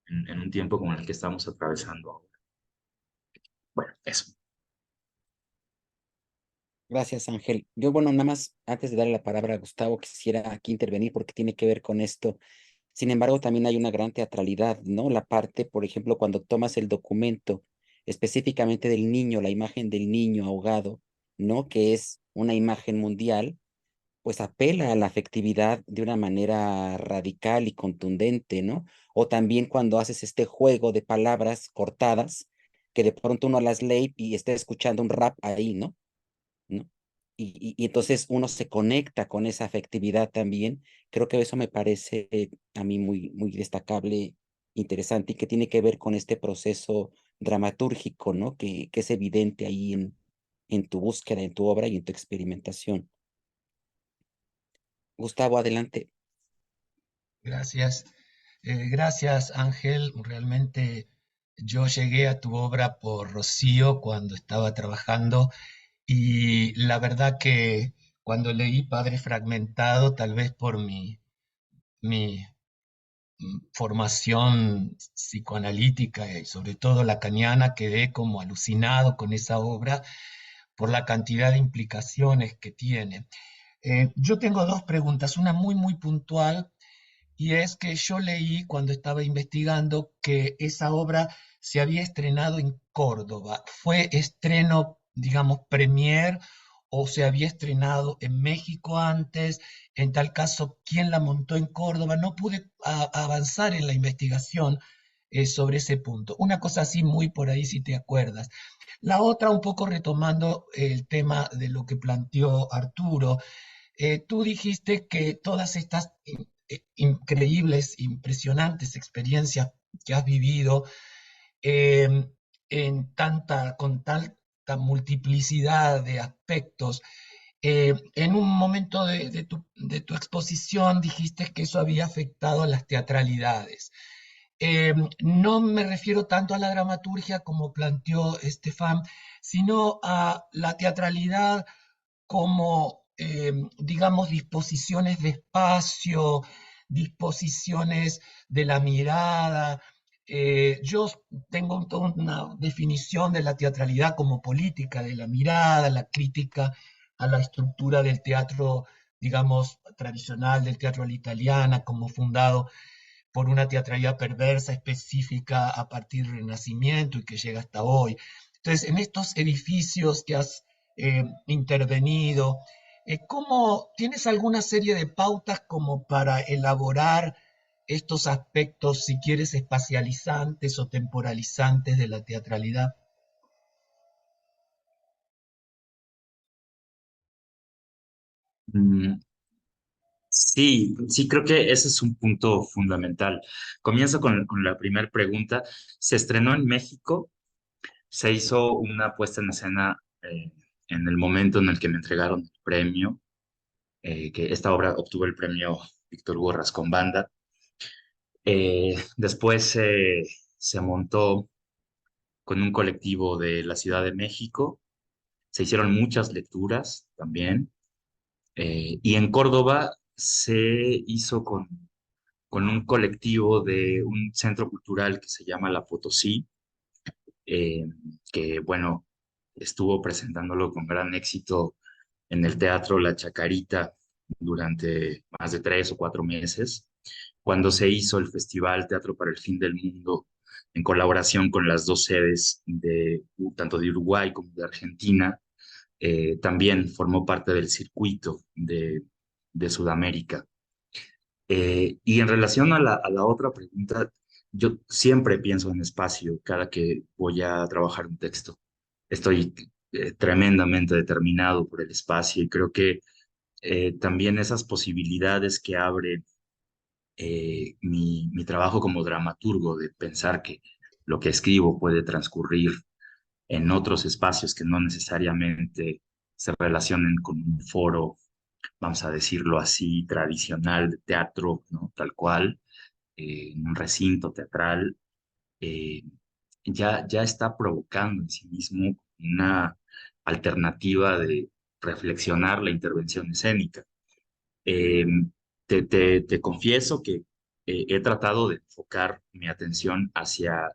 en un tiempo como el que estamos atravesando ahora. Bueno, eso. Gracias, Ángel. Yo, bueno, nada más antes de darle la palabra a Gustavo, quisiera aquí intervenir porque tiene que ver con esto. Sin embargo, también hay una gran teatralidad, ¿no? La parte, por ejemplo, cuando tomas el documento específicamente del niño, la imagen del niño ahogado, ¿no? Que es una imagen mundial, pues apela a la afectividad de una manera radical y contundente, ¿no? O también cuando haces este juego de palabras cortadas, que de pronto uno las lee y está escuchando un rap ahí, ¿no? ¿No? Y entonces uno se conecta con esa afectividad también. Creo que eso me parece a mí muy, muy destacable, interesante y que tiene que ver con este proceso dramatúrgico, ¿no? Que es evidente ahí en tu búsqueda, en tu obra y en tu experimentación. Gustavo, adelante. Gracias. Gracias, Ángel. Realmente yo llegué a tu obra por Rocío cuando estaba trabajando y la verdad que cuando leí Padre Fragmentado, tal vez por mi formación psicoanalítica y sobre todo lacaniana, quedé como alucinado con esa obra por la cantidad de implicaciones que tiene. Yo tengo dos preguntas, una muy puntual, y es que yo leí cuando estaba investigando que esa obra se había estrenado en Córdoba. ¿Fue estreno, digamos, premier o se había estrenado en México antes? En tal caso, ¿quién la montó en Córdoba? No pude avanzar en la investigación sobre ese punto. Una cosa así muy por ahí, si te acuerdas. La otra, un poco retomando el tema de lo que planteó Arturo, Tú dijiste que todas estas increíbles, impresionantes experiencias que has vivido eh, con tanta multiplicidad de aspectos, en un momento de tu exposición dijiste que eso había afectado a las teatralidades. No me refiero tanto a la dramaturgia como planteó Estefan, sino a la teatralidad como, digamos, disposiciones de espacio, disposiciones de la mirada. Yo tengo toda una definición de la teatralidad como política de la mirada, la crítica a la estructura del teatro, digamos, tradicional, del teatro a la italiana, como fundado por una teatralidad perversa específica a partir del Renacimiento y que llega hasta hoy. Entonces, en estos edificios que has intervenido, ¿cómo tienes alguna serie de pautas como para elaborar estos aspectos, si quieres, espacializantes o temporalizantes de la teatralidad? Mm, sí, sí, creo que ese es un punto fundamental. Comienzo con la primera pregunta. Se estrenó en México, se hizo una puesta en escena en el momento en el que me entregaron el premio, que esta obra obtuvo el premio Víctor Hugo Rascón-Banda. Después se montó con un colectivo de la Ciudad de México, se hicieron muchas lecturas también, y en Córdoba se hizo con un colectivo de un centro cultural que se llama La Potosí, eh, que bueno, estuvo presentándolo con gran éxito en el Teatro La Chacarita durante más de 3 o 4 meses, cuando se hizo el Festival Teatro para el Fin del Mundo en colaboración con las dos sedes tanto de Uruguay como de Argentina. También formó parte del circuito de Sudamérica. Y en relación a la otra pregunta, yo siempre pienso en espacio cada que voy a trabajar un texto. Estoy tremendamente determinado por el espacio y creo que también esas posibilidades que abre mi trabajo como dramaturgo, de pensar que lo que escribo puede transcurrir en otros espacios que no necesariamente se relacionen con un foro, vamos a decirlo así, tradicional de teatro, ¿no? Tal cual, en un recinto teatral, eh, ya está provocando en sí mismo una alternativa de reflexionar la intervención escénica. Eh, te confieso que he tratado de enfocar mi atención hacia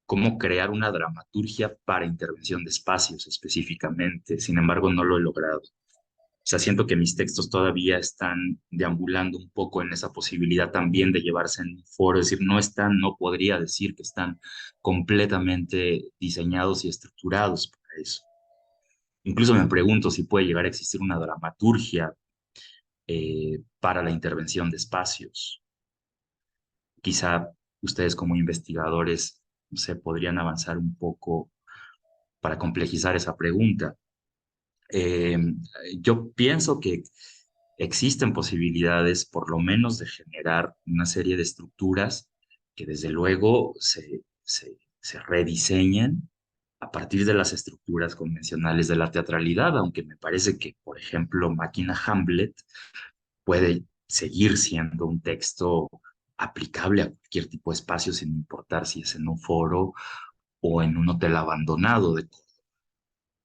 cómo crear una dramaturgia para intervención de espacios específicamente. Sin embargo, no lo he logrado. O sea, siento que mis textos todavía están deambulando un poco en esa posibilidad también de llevarse en un foro, es decir, no están, no podría decir que están completamente diseñados y estructurados para eso. Incluso me pregunto si puede llegar a existir una dramaturgia para la intervención de espacios. Quizá ustedes como investigadores se podrían avanzar un poco para complejizar esa pregunta. Eh, yo pienso que existen posibilidades, por lo menos, de generar una serie de estructuras que desde luego se rediseñen a partir de las estructuras convencionales de la teatralidad, aunque me parece que, por ejemplo, Máquina Hamlet puede seguir siendo un texto aplicable a cualquier tipo de espacio, sin importar si es en un foro o en un hotel abandonado.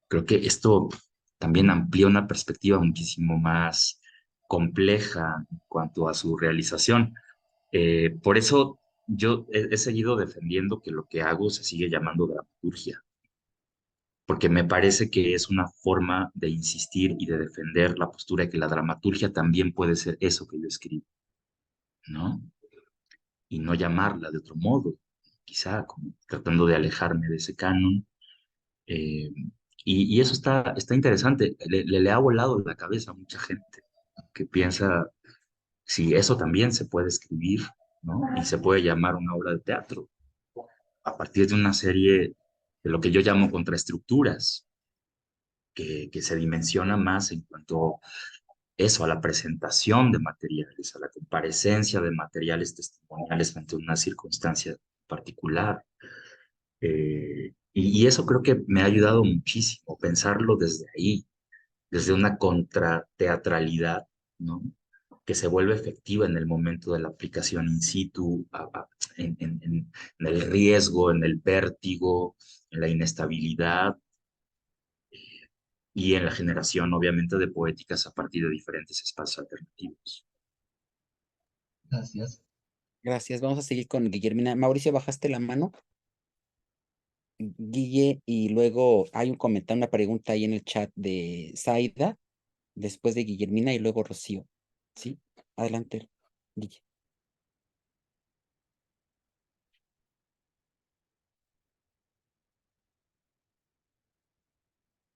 Creo que esto también amplía una perspectiva muchísimo más compleja en cuanto a su realización. Por eso yo he seguido defendiendo que lo que hago se sigue llamando dramaturgia, porque me parece que es una forma de insistir y de defender la postura de que la dramaturgia también puede ser eso que yo escribo, ¿no? Y no llamarla de otro modo, quizá como tratando de alejarme de ese canon. eh, y eso está interesante, le ha volado la cabeza a mucha gente que piensa si eso también se puede escribir, ¿no? Y se puede llamar una obra de teatro a partir de una serie de lo que yo llamo contraestructuras, que se dimensiona más en cuanto eso, a la presentación de materiales, a la comparecencia de materiales testimoniales ante una circunstancia particular. Y eso creo que me ha ayudado muchísimo, pensarlo desde ahí, desde una contrateatralidad, ¿no? Que se vuelve efectiva en el momento de la aplicación in situ, en el riesgo, en el vértigo, en la inestabilidad y en la generación, obviamente, de poéticas a partir de diferentes espacios alternativos. Gracias. Gracias. Vamos a seguir con Guillermina. Mauricio, ¿bajaste la mano? Guille, y luego hay un comentario, una pregunta ahí en el chat de Zaida, después de Guillermina y luego Rocío. ¿Sí? Adelante, Guille.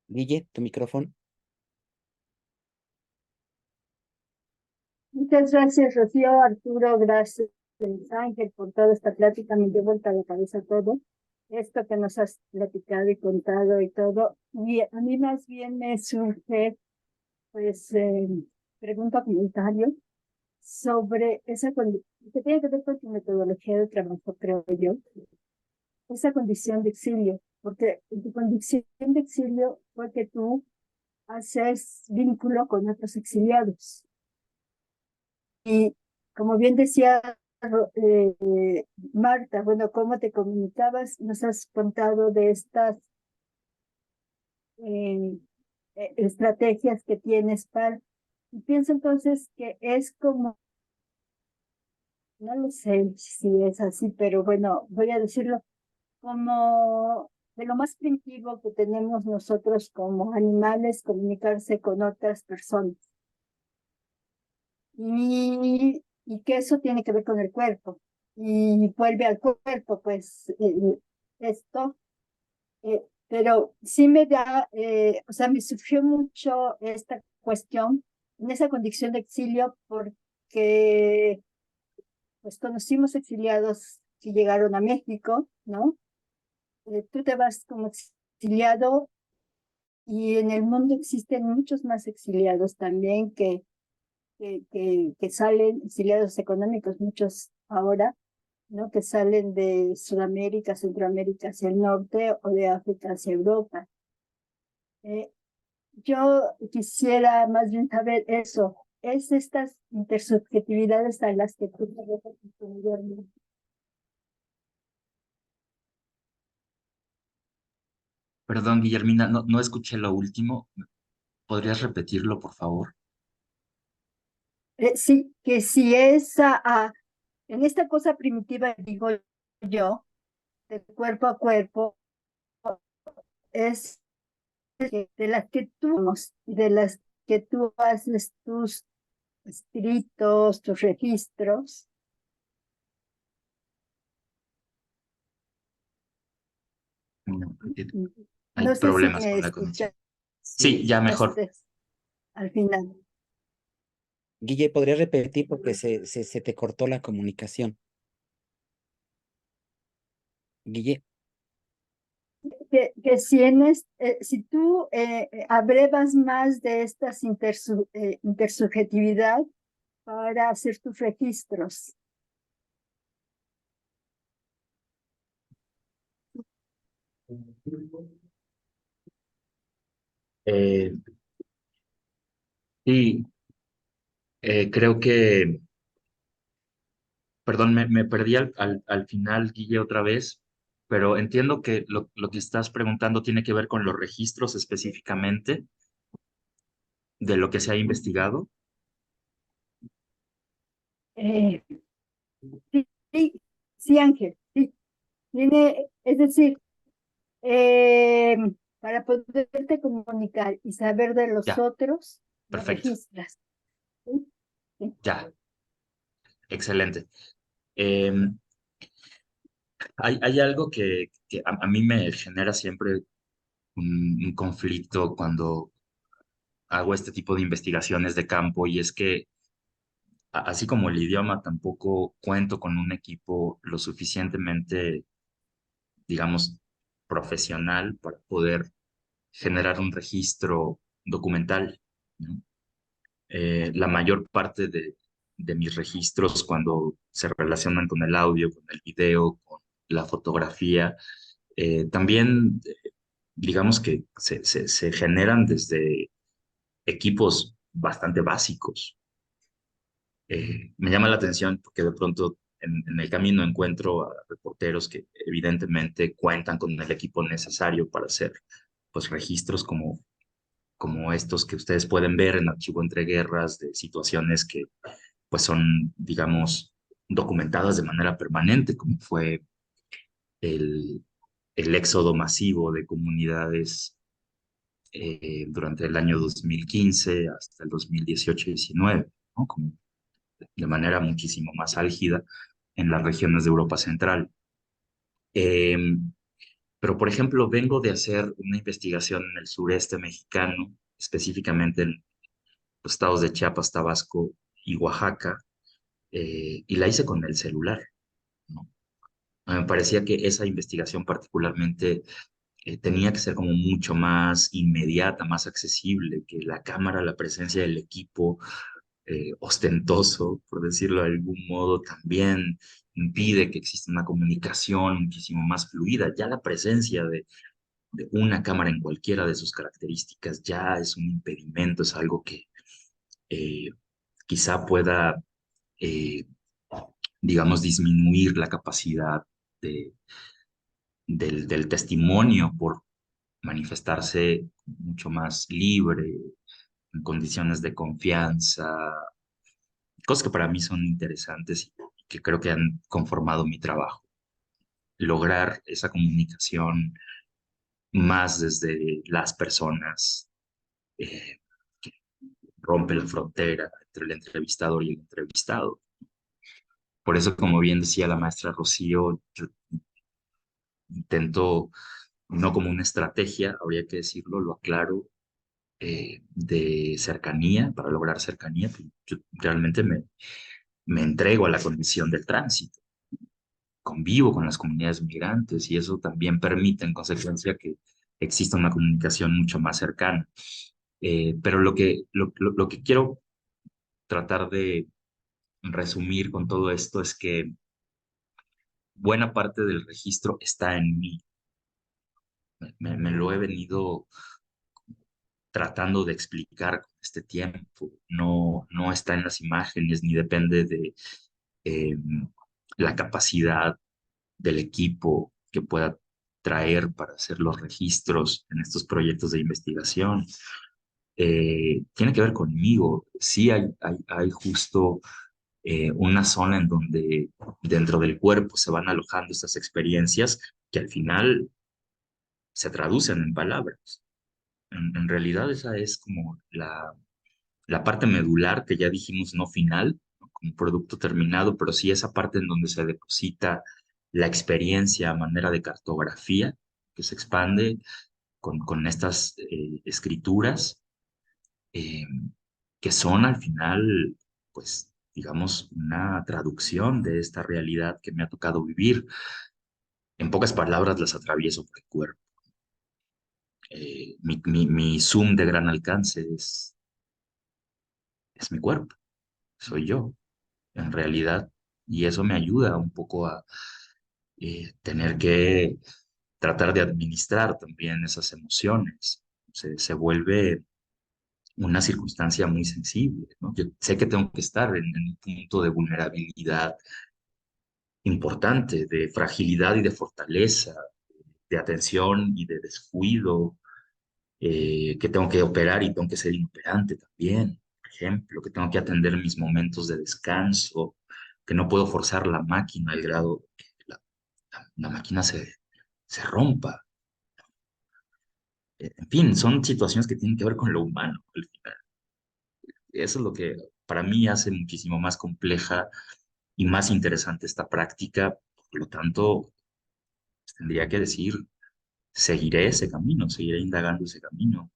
Guille, tu micrófono. Muchas gracias, Rocío, Arturo, gracias, Ángel, por toda esta plática. Me dio vuelta a la cabeza todo esto que nos has platicado y contado y todo. Y a mí más bien me surge, pues, pregunta, comentario sobre esa condición que tiene que ver con tu metodología de trabajo, creo yo, esa condición de exilio, porque en tu condición de exilio fue que tú haces vínculo con otros exiliados. Y como bien decía Marta, bueno, ¿cómo te comunicabas? Nos has contado de estas estrategias que tienes para... Y pienso entonces que es como, no lo sé si es así, pero bueno, voy a decirlo, como de lo más primitivo que tenemos nosotros como animales, comunicarse con otras personas. Y que eso tiene que ver con el cuerpo. Y vuelve al cuerpo, pues, esto. Pero sí me da, o sea, me surgió mucho esta cuestión en esa condición de exilio porque, pues, conocimos exiliados que llegaron a México, ¿no? Tú te vas como exiliado y en el mundo existen muchos más exiliados también que salen, exiliados económicos, muchos ahora, ¿no? Que salen de Sudamérica, Centroamérica hacia el norte o de África hacia Europa. Yo quisiera más bien saber eso, es estas intersubjetividades a las que tú te refieres, Guillermo. Perdón, Guillermina, no escuché lo último. ¿Podrías repetirlo, por favor? Sí, que si en esta cosa primitiva, digo yo, de cuerpo a cuerpo, es de las que de las que tú haces tus escritos, tus registros. No, porque hay No sé si problemas me con la conexión. escuchas Sí, ya mejor. al final. Guille, ¿podrías repetir porque se te cortó la comunicación? Guille. Que si tú abrevas más de estas intersubjetividad para hacer tus registros. Eh, sí, creo que, perdón, me perdí al final, Guille, otra vez, pero entiendo que lo que estás preguntando tiene que ver con los registros específicamente de lo que se ha investigado. Sí, sí, sí, Ángel, sí. Es decir, para poderte comunicar y saber de los Ya, otros, lo perfecto. registras. ¿Sí? Sí. Ya, excelente. Em, hay algo que a mí me genera siempre un conflicto cuando hago este tipo de investigaciones de campo y es que así como el idioma, tampoco cuento con un equipo lo suficientemente, digamos, profesional para poder generar un registro documental, ¿no? La mayor parte de mis registros cuando se relacionan con el audio, con el video, con la fotografía, también digamos que se generan desde equipos bastante básicos. Me llama la atención porque de pronto en el camino encuentro a reporteros que evidentemente cuentan con el equipo necesario para hacer pues registros como estos que ustedes pueden ver en Archivo Entre Guerras, de situaciones que pues son, digamos, documentadas de manera permanente, como fue el, el éxodo masivo de comunidades durante el año 2015 hasta el 2018-19, ¿no? Como de manera muchísimo más álgida en las regiones de Europa Central. Eh, pero, por ejemplo, vengo de hacer una investigación en el sureste mexicano, específicamente en los estados de Chiapas, Tabasco y Oaxaca, y la hice con el celular, ¿no? Me parecía que esa investigación particularmente tenía que ser como mucho más inmediata, más accesible, que la cámara, la presencia del equipo ostentoso, por decirlo de algún modo, también impide que exista una comunicación muchísimo más fluida. Ya la presencia de una cámara en cualquiera de sus características ya es un impedimento, es algo que eh, quizá pueda, eh, digamos, disminuir la capacidad de, del testimonio por manifestarse mucho más libre, en condiciones de confianza, cosas que para mí son interesantes y que creo que han conformado mi trabajo. Lograr esa comunicación más desde las personas, eh, que rompe la frontera entre el entrevistador y el entrevistado. Por eso, como bien decía la maestra Rocío, yo intento, no como una estrategia, habría que decirlo, lo aclaro, de cercanía, para lograr cercanía, pues, yo realmente me entrego a la condición del tránsito, convivo con las comunidades migrantes y eso también permite en consecuencia que exista una comunicación mucho más cercana. Pero lo que quiero tratar de resumir con todo esto es que buena parte del registro está en mí. Me lo he venido tratando de explicar con este tiempo. No, no está en las imágenes ni depende de eh, la capacidad del equipo que pueda traer para hacer los registros en estos proyectos de investigación. Tiene que ver conmigo. Sí hay justo una zona en donde dentro del cuerpo se van alojando estas experiencias que al final se traducen en palabras. En realidad esa es como la parte medular que ya dijimos no final, ¿no? Como producto terminado, pero sí esa parte en donde se deposita la experiencia a manera de cartografía que se expande con estas escrituras eh, que son al final, pues, digamos, una traducción de esta realidad que me ha tocado vivir. En pocas palabras las atravieso por el cuerpo. Mi Zoom de gran alcance es mi cuerpo, soy yo, en realidad, y eso me ayuda un poco a tener que tratar de administrar también esas emociones. Se vuelve una circunstancia muy sensible, ¿no? Yo sé que tengo que estar en un punto de vulnerabilidad importante, de fragilidad y de fortaleza, de atención y de descuido, que tengo que operar y tengo que ser inoperante también, por ejemplo, que tengo que atender mis momentos de descanso, que no puedo forzar la máquina al grado que la máquina se rompa. En fin, son situaciones que tienen que ver con lo humano al final. Eso es lo que para mí hace muchísimo más compleja y más interesante esta práctica. Por lo tanto, pues, tendría que decir, seguiré ese camino, seguiré indagando ese camino.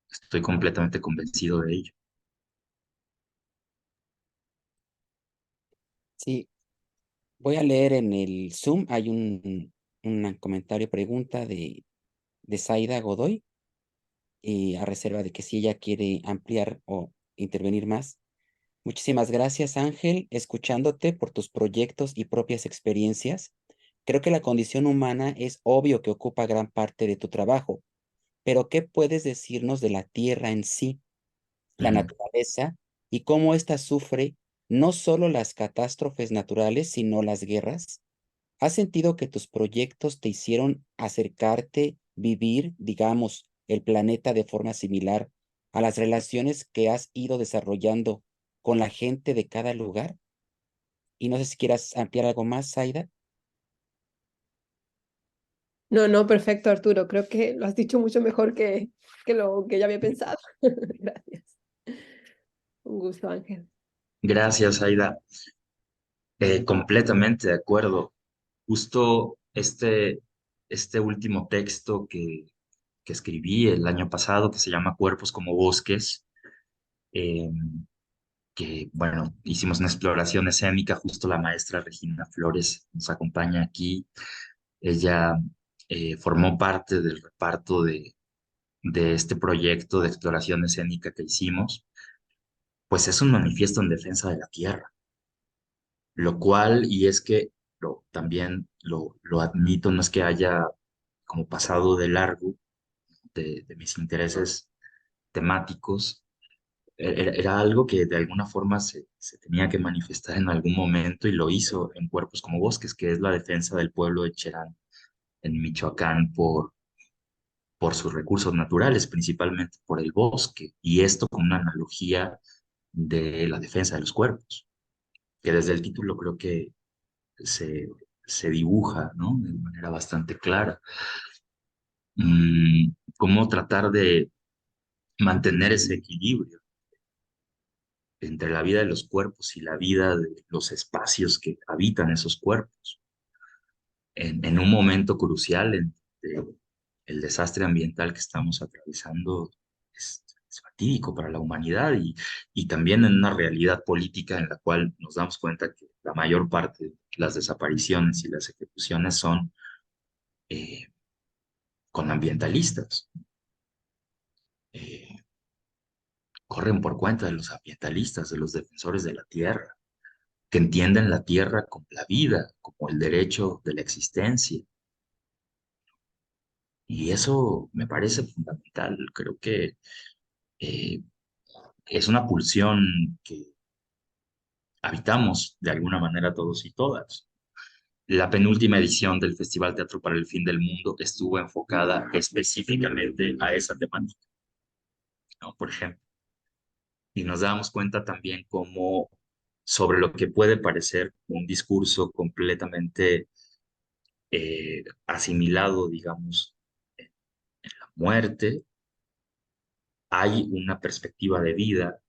Estoy completamente convencido de ello. Sí, voy a leer en el Zoom, hay un comentario pregunta de Zaida Godoy, a reserva de que si ella quiere ampliar o intervenir más. Muchísimas gracias, Ángel, escuchándote por tus proyectos y propias experiencias. Creo que la condición humana es obvio que ocupa gran parte de tu trabajo, pero ¿qué puedes decirnos de la Tierra en sí, la naturaleza y cómo ésta sufre no solo las catástrofes naturales, sino las guerras? ¿Has sentido que tus proyectos te hicieron acercarte, vivir, digamos, el planeta de forma similar a las relaciones que has ido desarrollando con la gente de cada lugar? Y no sé si quieras ampliar algo más, Zaida. No, no, perfecto, Arturo. Creo que lo has dicho mucho mejor que lo que ya había pensado. Gracias. Un gusto, Ángel. Gracias, Aida. Completamente de acuerdo. Justo este último texto que escribí el año pasado, que se llama Cuerpos como Bosques, eh, que, bueno, hicimos una exploración escénica, justo la maestra Regina Flores nos acompaña aquí. Ella formó parte del reparto de este proyecto de exploración escénica que hicimos, pues es un manifiesto en defensa de la tierra, lo cual, y es que también lo admito, no es que haya como pasado de largo de mis intereses temáticos, era algo que de alguna forma se tenía que manifestar en algún momento y lo hizo en Cuerpos como Bosques, que es la defensa del pueblo de Cherán en Michoacán por sus recursos naturales, principalmente por el bosque, y esto con una analogía de la defensa de los cuerpos, que desde el título creo que se, se dibuja, ¿no? De manera bastante clara. Cómo tratar de mantener ese equilibrio entre la vida de los cuerpos y la vida de los espacios que habitan esos cuerpos. En un momento crucial, el desastre ambiental que estamos atravesando es fatídico para la humanidad y también en una realidad política en la cual nos damos cuenta que la mayor parte de las desapariciones y las ejecuciones son eh, con ambientalistas. Eh, corren por cuenta de los ambientalistas, de los defensores de la tierra, que entienden la tierra como la vida, como el derecho de la existencia. Y eso me parece fundamental. Creo que eh, es una pulsión que habitamos de alguna manera todos y todas. La penúltima edición del Festival Teatro para el Fin del Mundo estuvo enfocada específicamente a esa temática, ¿no? Por ejemplo, y nos damos cuenta también cómo sobre lo que puede parecer un discurso completamente asimilado, digamos, en la muerte, hay una perspectiva de vida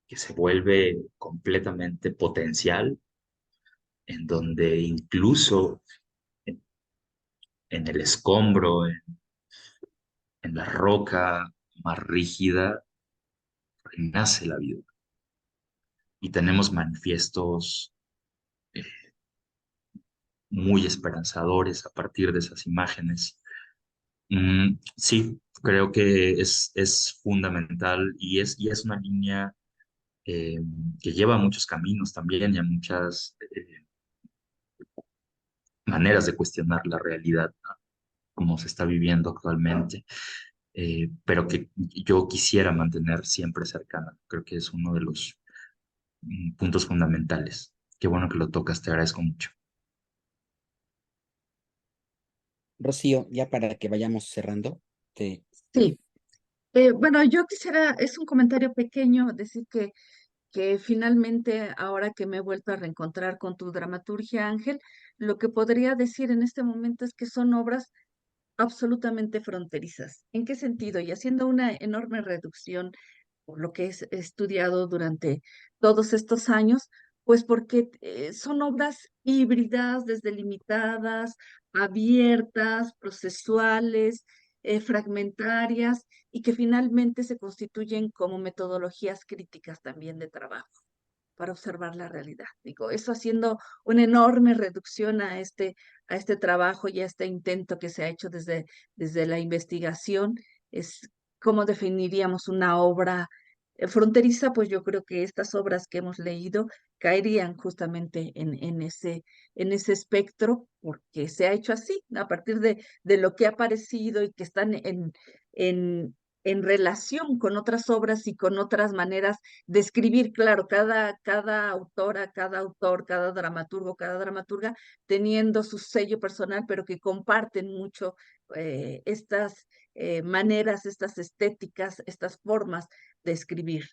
que se vuelve completamente potencial, en donde incluso en, en el escombro, en la roca más rígida, renace la vida. Y tenemos manifiestos eh, muy esperanzadores a partir de esas imágenes. Sí, creo que es fundamental y es una línea eh, que lleva a muchos caminos también y a muchas maneras de cuestionar la realidad, ¿no? Como se está viviendo actualmente, pero que yo quisiera mantener siempre cercana. Creo que es uno de los puntos fundamentales. Qué bueno que lo tocas, te agradezco mucho. Rocío, ya para que vayamos cerrando, Sí, bueno, yo quisiera, es un comentario pequeño, decir que finalmente, ahora que me he vuelto a reencontrar con tu dramaturgia, Ángel, lo que podría decir en este momento es que son obras absolutamente fronterizas. ¿En qué sentido? Y haciendo una enorme reducción por lo que he estudiado durante todos estos años, pues porque son obras híbridas, desdelimitadas, abiertas, procesuales, fragmentarias y que finalmente se constituyen como metodologías críticas también de trabajo para observar la realidad. Digo, eso haciendo una enorme reducción a este trabajo y a este intento que se ha hecho desde la investigación, es cómo definiríamos una obra fronteriza, pues yo creo que estas obras que hemos leído caerían justamente en ese espectro, porque se ha hecho así, a partir de lo que ha aparecido y que están en, en relación con otras obras y con otras maneras de escribir. Claro, cada autora, cada autor, cada dramaturgo, cada dramaturga teniendo su sello personal, pero que comparten mucho estas maneras, estas estéticas, estas formas de escribir.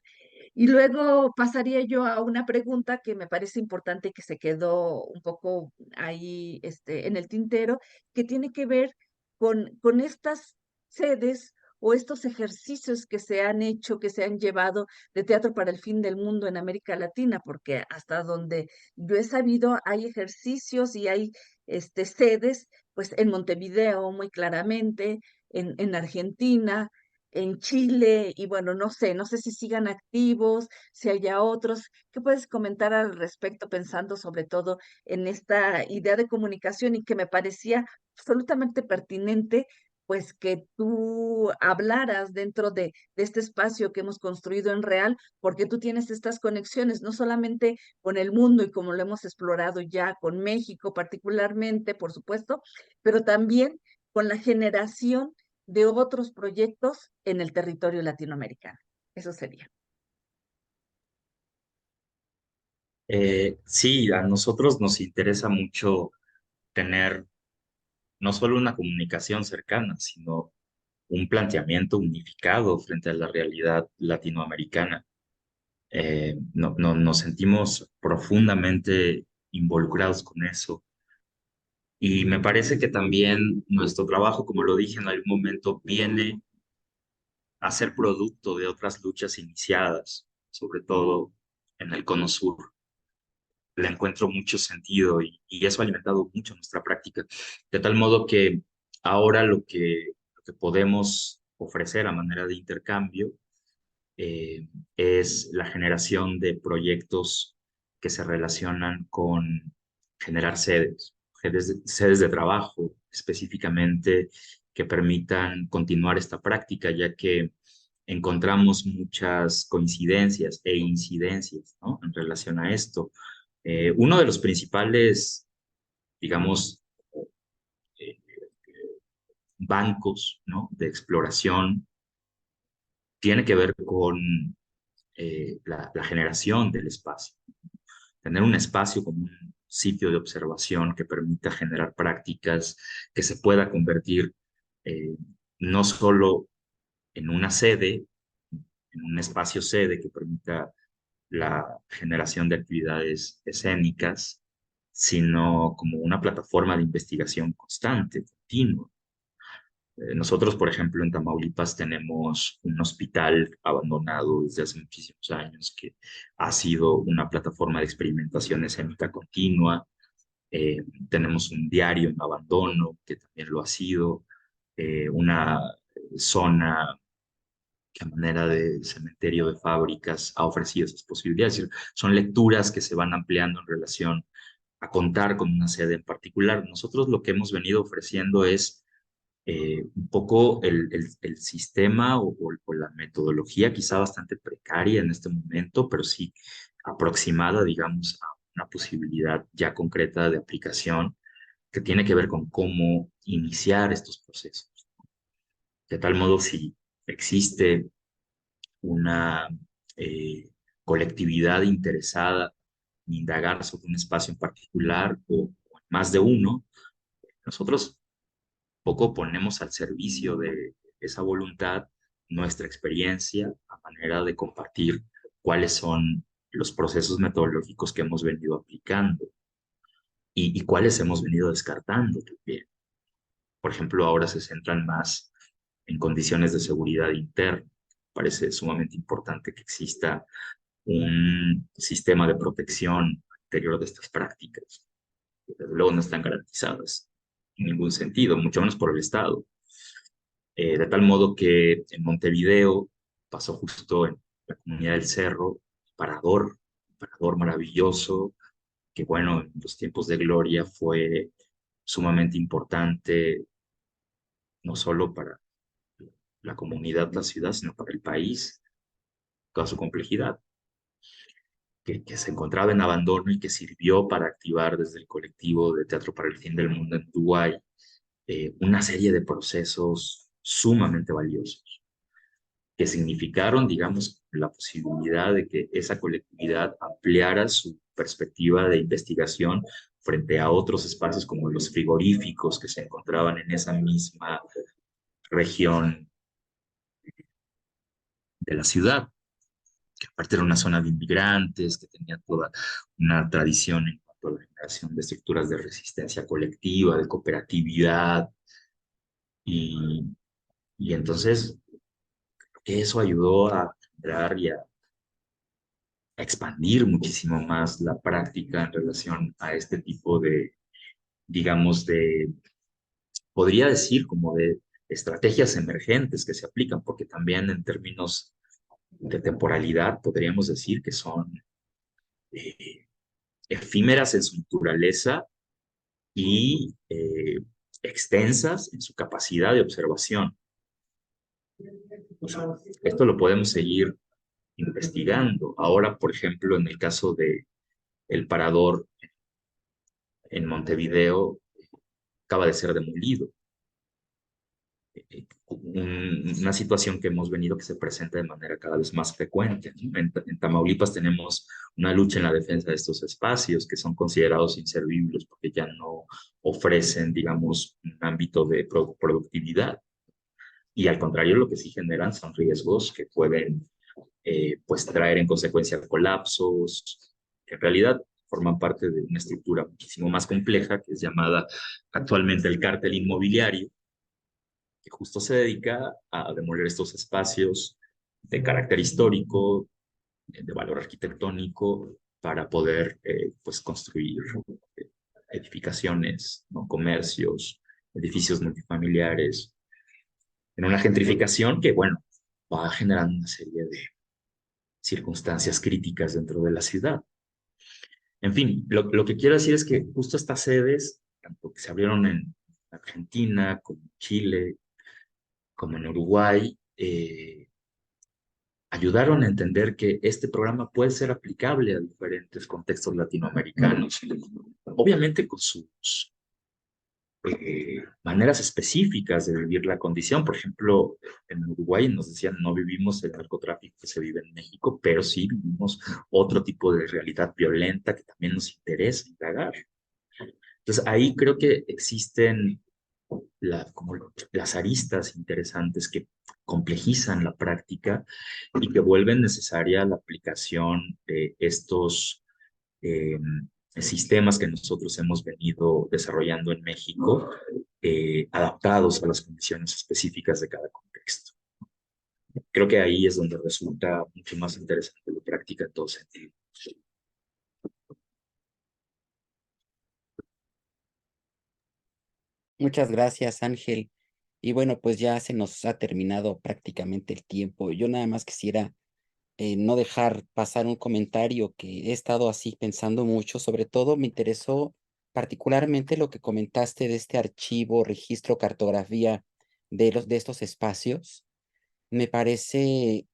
Y luego pasaría yo a una pregunta que me parece importante y que se quedó un poco ahí en el tintero, que tiene que ver con estas sedes o estos ejercicios que se han hecho, que se han llevado de Teatro para el Fin del Mundo en América Latina, porque hasta donde yo he sabido hay ejercicios y hay sedes, pues en Montevideo muy claramente, en Argentina, en Chile, y bueno, no sé si sigan activos, si haya otros. ¿Qué puedes comentar al respecto, pensando sobre todo en esta idea de comunicación y que me parecía absolutamente pertinente, pues que tú hablaras dentro de este espacio que hemos construido en Real, porque tú tienes estas conexiones, no solamente con el mundo y como lo hemos explorado ya con México particularmente, por supuesto, pero también con la generación de otros proyectos en el territorio latinoamericano. Eso sería. Sí, a nosotros nos interesa mucho tener no solo una comunicación cercana, sino un planteamiento unificado frente a la realidad latinoamericana. Nos sentimos profundamente involucrados con eso. Y me parece que también nuestro trabajo, como lo dije en algún momento, viene a ser producto de otras luchas iniciadas, sobre todo en el Cono Sur. Le encuentro mucho sentido y eso ha alimentado mucho nuestra práctica, de tal modo que ahora lo que podemos ofrecer a manera de intercambio es la generación de proyectos que se relacionan con generar sedes de trabajo específicamente que permitan continuar esta práctica, ya que encontramos muchas coincidencias e incidencias, ¿no?, en relación a esto. Uno de los principales, digamos, eh, bancos, ¿no?, de exploración tiene que ver con la generación del espacio. Tener un espacio como un sitio de observación que permita generar prácticas, que se pueda convertir eh, no solo en una sede, en un espacio sede que permita la generación de actividades escénicas, sino como una plataforma de investigación constante, continua. Nosotros, por ejemplo, en Tamaulipas tenemos un hospital abandonado desde hace muchísimos años que ha sido una plataforma de experimentación escénica continua. Tenemos un diario en abandono que también lo ha sido. Una zona que a manera de cementerio de fábricas ha ofrecido esas posibilidades. Es decir, son lecturas que se van ampliando en relación a contar con una sede en particular. Nosotros lo que hemos venido ofreciendo es un poco el sistema o la metodología, quizá bastante precaria en este momento, pero sí aproximada, digamos, a una posibilidad ya concreta de aplicación que tiene que ver con cómo iniciar estos procesos. De tal modo, si existe una eh, colectividad interesada en indagar sobre un espacio en particular o más de uno, nosotros poco ponemos al servicio de esa voluntad nuestra experiencia a manera de compartir cuáles son los procesos metodológicos que hemos venido aplicando y cuáles hemos venido descartando también. Por ejemplo, ahora se centran más en condiciones de seguridad interna. Parece sumamente importante que exista un sistema de protección anterior de estas prácticas, que desde luego no están garantizadas en ningún sentido, mucho menos por el Estado. De tal modo que en Montevideo pasó justo en la comunidad del Cerro, un parador maravilloso, que bueno, en los tiempos de gloria fue sumamente importante, no solo para la comunidad, la ciudad, sino para el país, toda su complejidad, que se encontraba en abandono y que sirvió para activar desde el colectivo de Teatro para el Fin del Mundo en Uruguay una serie de procesos sumamente valiosos, que significaron, digamos, la posibilidad de que esa colectividad ampliara su perspectiva de investigación frente a otros espacios como los frigoríficos que se encontraban en esa misma región de la ciudad, que aparte era una zona de inmigrantes, que tenía toda una tradición en cuanto a la generación de estructuras de resistencia colectiva, de cooperatividad, y, y entonces eso ayudó a generar y a expandir muchísimo más la práctica en relación a este tipo de, digamos, podría decir como de estrategias emergentes que se aplican, porque también en términos de temporalidad podríamos decir que son eh, efímeras en su naturaleza y extensas en su capacidad de observación. O sea, esto lo podemos seguir investigando. Ahora, por ejemplo, en el caso de el parador en Montevideo, acaba de ser demolido. Una situación que hemos venido que se presenta de manera cada vez más frecuente, ¿no? En Tamaulipas tenemos una lucha en la defensa de estos espacios que son considerados inservibles porque ya no ofrecen, digamos, un ámbito de productividad. Y al contrario, lo que sí generan son riesgos que pueden, pues, traer en consecuencia colapsos, que en realidad forman parte de una estructura muchísimo más compleja que es llamada actualmente el cártel inmobiliario, que justo se dedica a demoler estos espacios de carácter histórico, de valor arquitectónico, para poder pues construir edificaciones, ¿no? Comercios, edificios multifamiliares, en una gentrificación que, bueno, va generando una serie de circunstancias críticas dentro de la ciudad. En fin, lo que quiero decir es que justo estas sedes, tanto que se abrieron en Argentina, como en Chile, como en Uruguay, ayudaron a entender que este programa puede ser aplicable a diferentes contextos latinoamericanos, obviamente con sus maneras específicas de vivir la condición. Por ejemplo, en Uruguay nos decían, no vivimos el narcotráfico que se vive en México, pero sí vivimos otro tipo de realidad violenta que también nos interesa indagar. Entonces, ahí creo que existen como las aristas interesantes que complejizan la práctica y que vuelven necesaria la aplicación de estos eh, sistemas que nosotros hemos venido desarrollando en México, adaptados a las condiciones específicas de cada contexto. Creo que ahí es donde resulta mucho más interesante la práctica en todo sentido. Muchas gracias, Ángel. Y bueno, pues ya se nos ha terminado prácticamente el tiempo. Yo nada más quisiera no dejar pasar un comentario que he estado así pensando mucho. Sobre todo me interesó particularmente lo que comentaste de este archivo, registro, cartografía de estos espacios. Me parece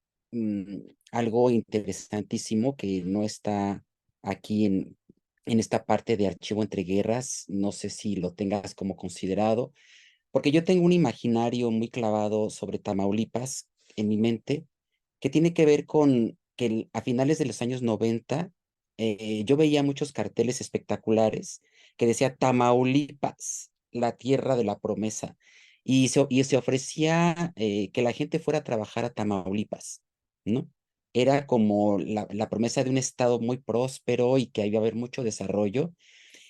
algo interesantísimo que no está aquí en esta parte de archivo entre guerras. No sé si lo tengas como considerado, porque yo tengo un imaginario muy clavado sobre Tamaulipas en mi mente, que tiene que ver con que a finales de los años 90 yo veía muchos carteles espectaculares que decía Tamaulipas, la tierra de la promesa, y se ofrecía que la gente fuera a trabajar a Tamaulipas, ¿no? Era como la promesa de un estado muy próspero y que iba a haber mucho desarrollo.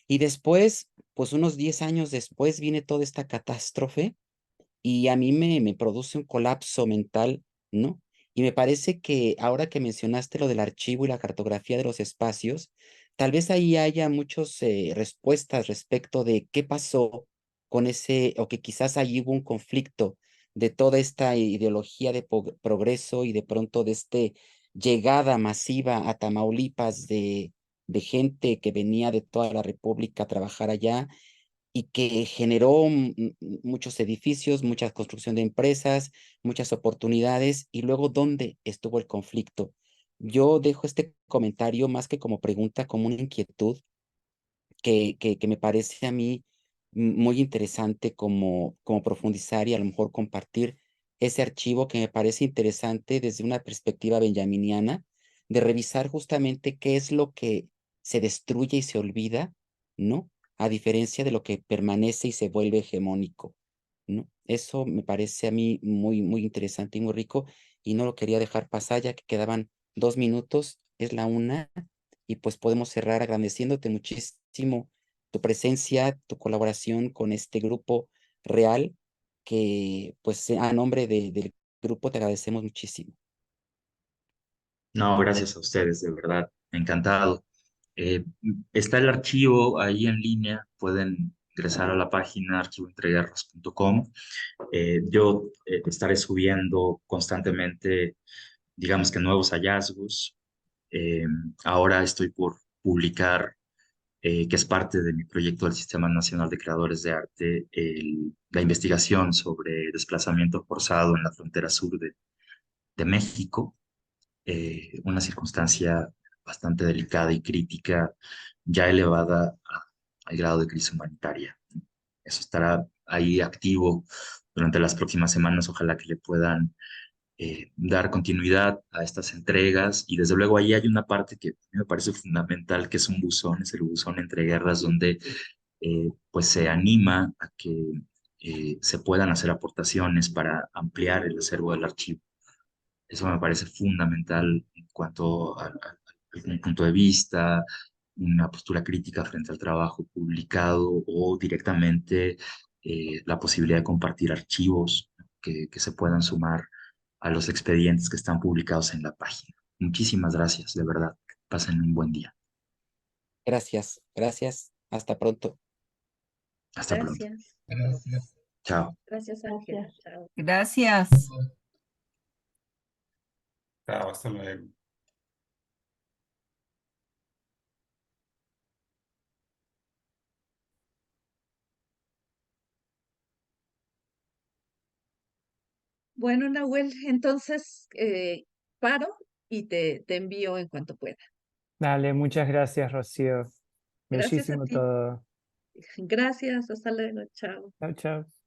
Y después, pues unos 10 años después, viene toda esta catástrofe y a mí me produce un colapso mental, ¿no? Y me parece que ahora que mencionaste lo del archivo y la cartografía de los espacios, tal vez ahí haya muchas respuestas respecto de qué pasó con ese, o que quizás allí hubo un conflicto de toda esta ideología de progreso y de pronto de este llegada masiva a Tamaulipas de gente que venía de toda la República a trabajar allá y que generó muchos edificios, mucha construcción de empresas, muchas oportunidades, y luego dónde estuvo el conflicto. Yo dejo este comentario más que como pregunta, como una inquietud que me parece a mí muy interesante como profundizar y a lo mejor compartir ese archivo que me parece interesante desde una perspectiva benjaminiana, de revisar justamente qué es lo que se destruye y se olvida, ¿no? A diferencia de lo que permanece y se vuelve hegemónico, ¿no? Eso me parece a mí muy interesante y muy rico, y no lo quería dejar pasar, ya que quedaban 2 minutos, es la 1, y pues podemos cerrar agradeciéndote muchísimo tu presencia, tu colaboración con este grupo real, que pues a nombre del grupo te agradecemos muchísimo. No, gracias a ustedes, de verdad, encantado. Está el archivo ahí en línea, pueden ingresar a la página archivoentreguerras.com. Yo estaré subiendo constantemente, digamos que nuevos hallazgos. Eh, Ahora estoy por publicar, que es parte de mi proyecto del Sistema Nacional de Creadores de Arte, la investigación sobre desplazamiento forzado en la frontera sur de México, una circunstancia bastante delicada y crítica, ya elevada al grado de crisis humanitaria. Eso estará ahí activo durante las próximas semanas. Ojalá que le puedan dar continuidad a estas entregas. Y desde luego ahí hay una parte que a mí me parece fundamental, que es un buzón, es el buzón Entre Guerras, donde pues se anima a que se puedan hacer aportaciones para ampliar el acervo del archivo. Eso me parece fundamental en cuanto algún punto de vista, una postura crítica frente al trabajo publicado o directamente la posibilidad de compartir archivos que se puedan sumar a los expedientes que están publicados en la página. Muchísimas gracias, de verdad. Pasen un buen día. Gracias, gracias. Hasta pronto. Hasta pronto. Gracias. Gracias. Chao. Gracias, Ángel. Chao. Gracias. Chao, hasta luego. Bueno, Nahuel, entonces paro y te envío en cuanto pueda. Dale, muchas gracias, Rocío. Gracias a Bellísimo ti. todo. Gracias, hasta luego, chao. Chao, chao.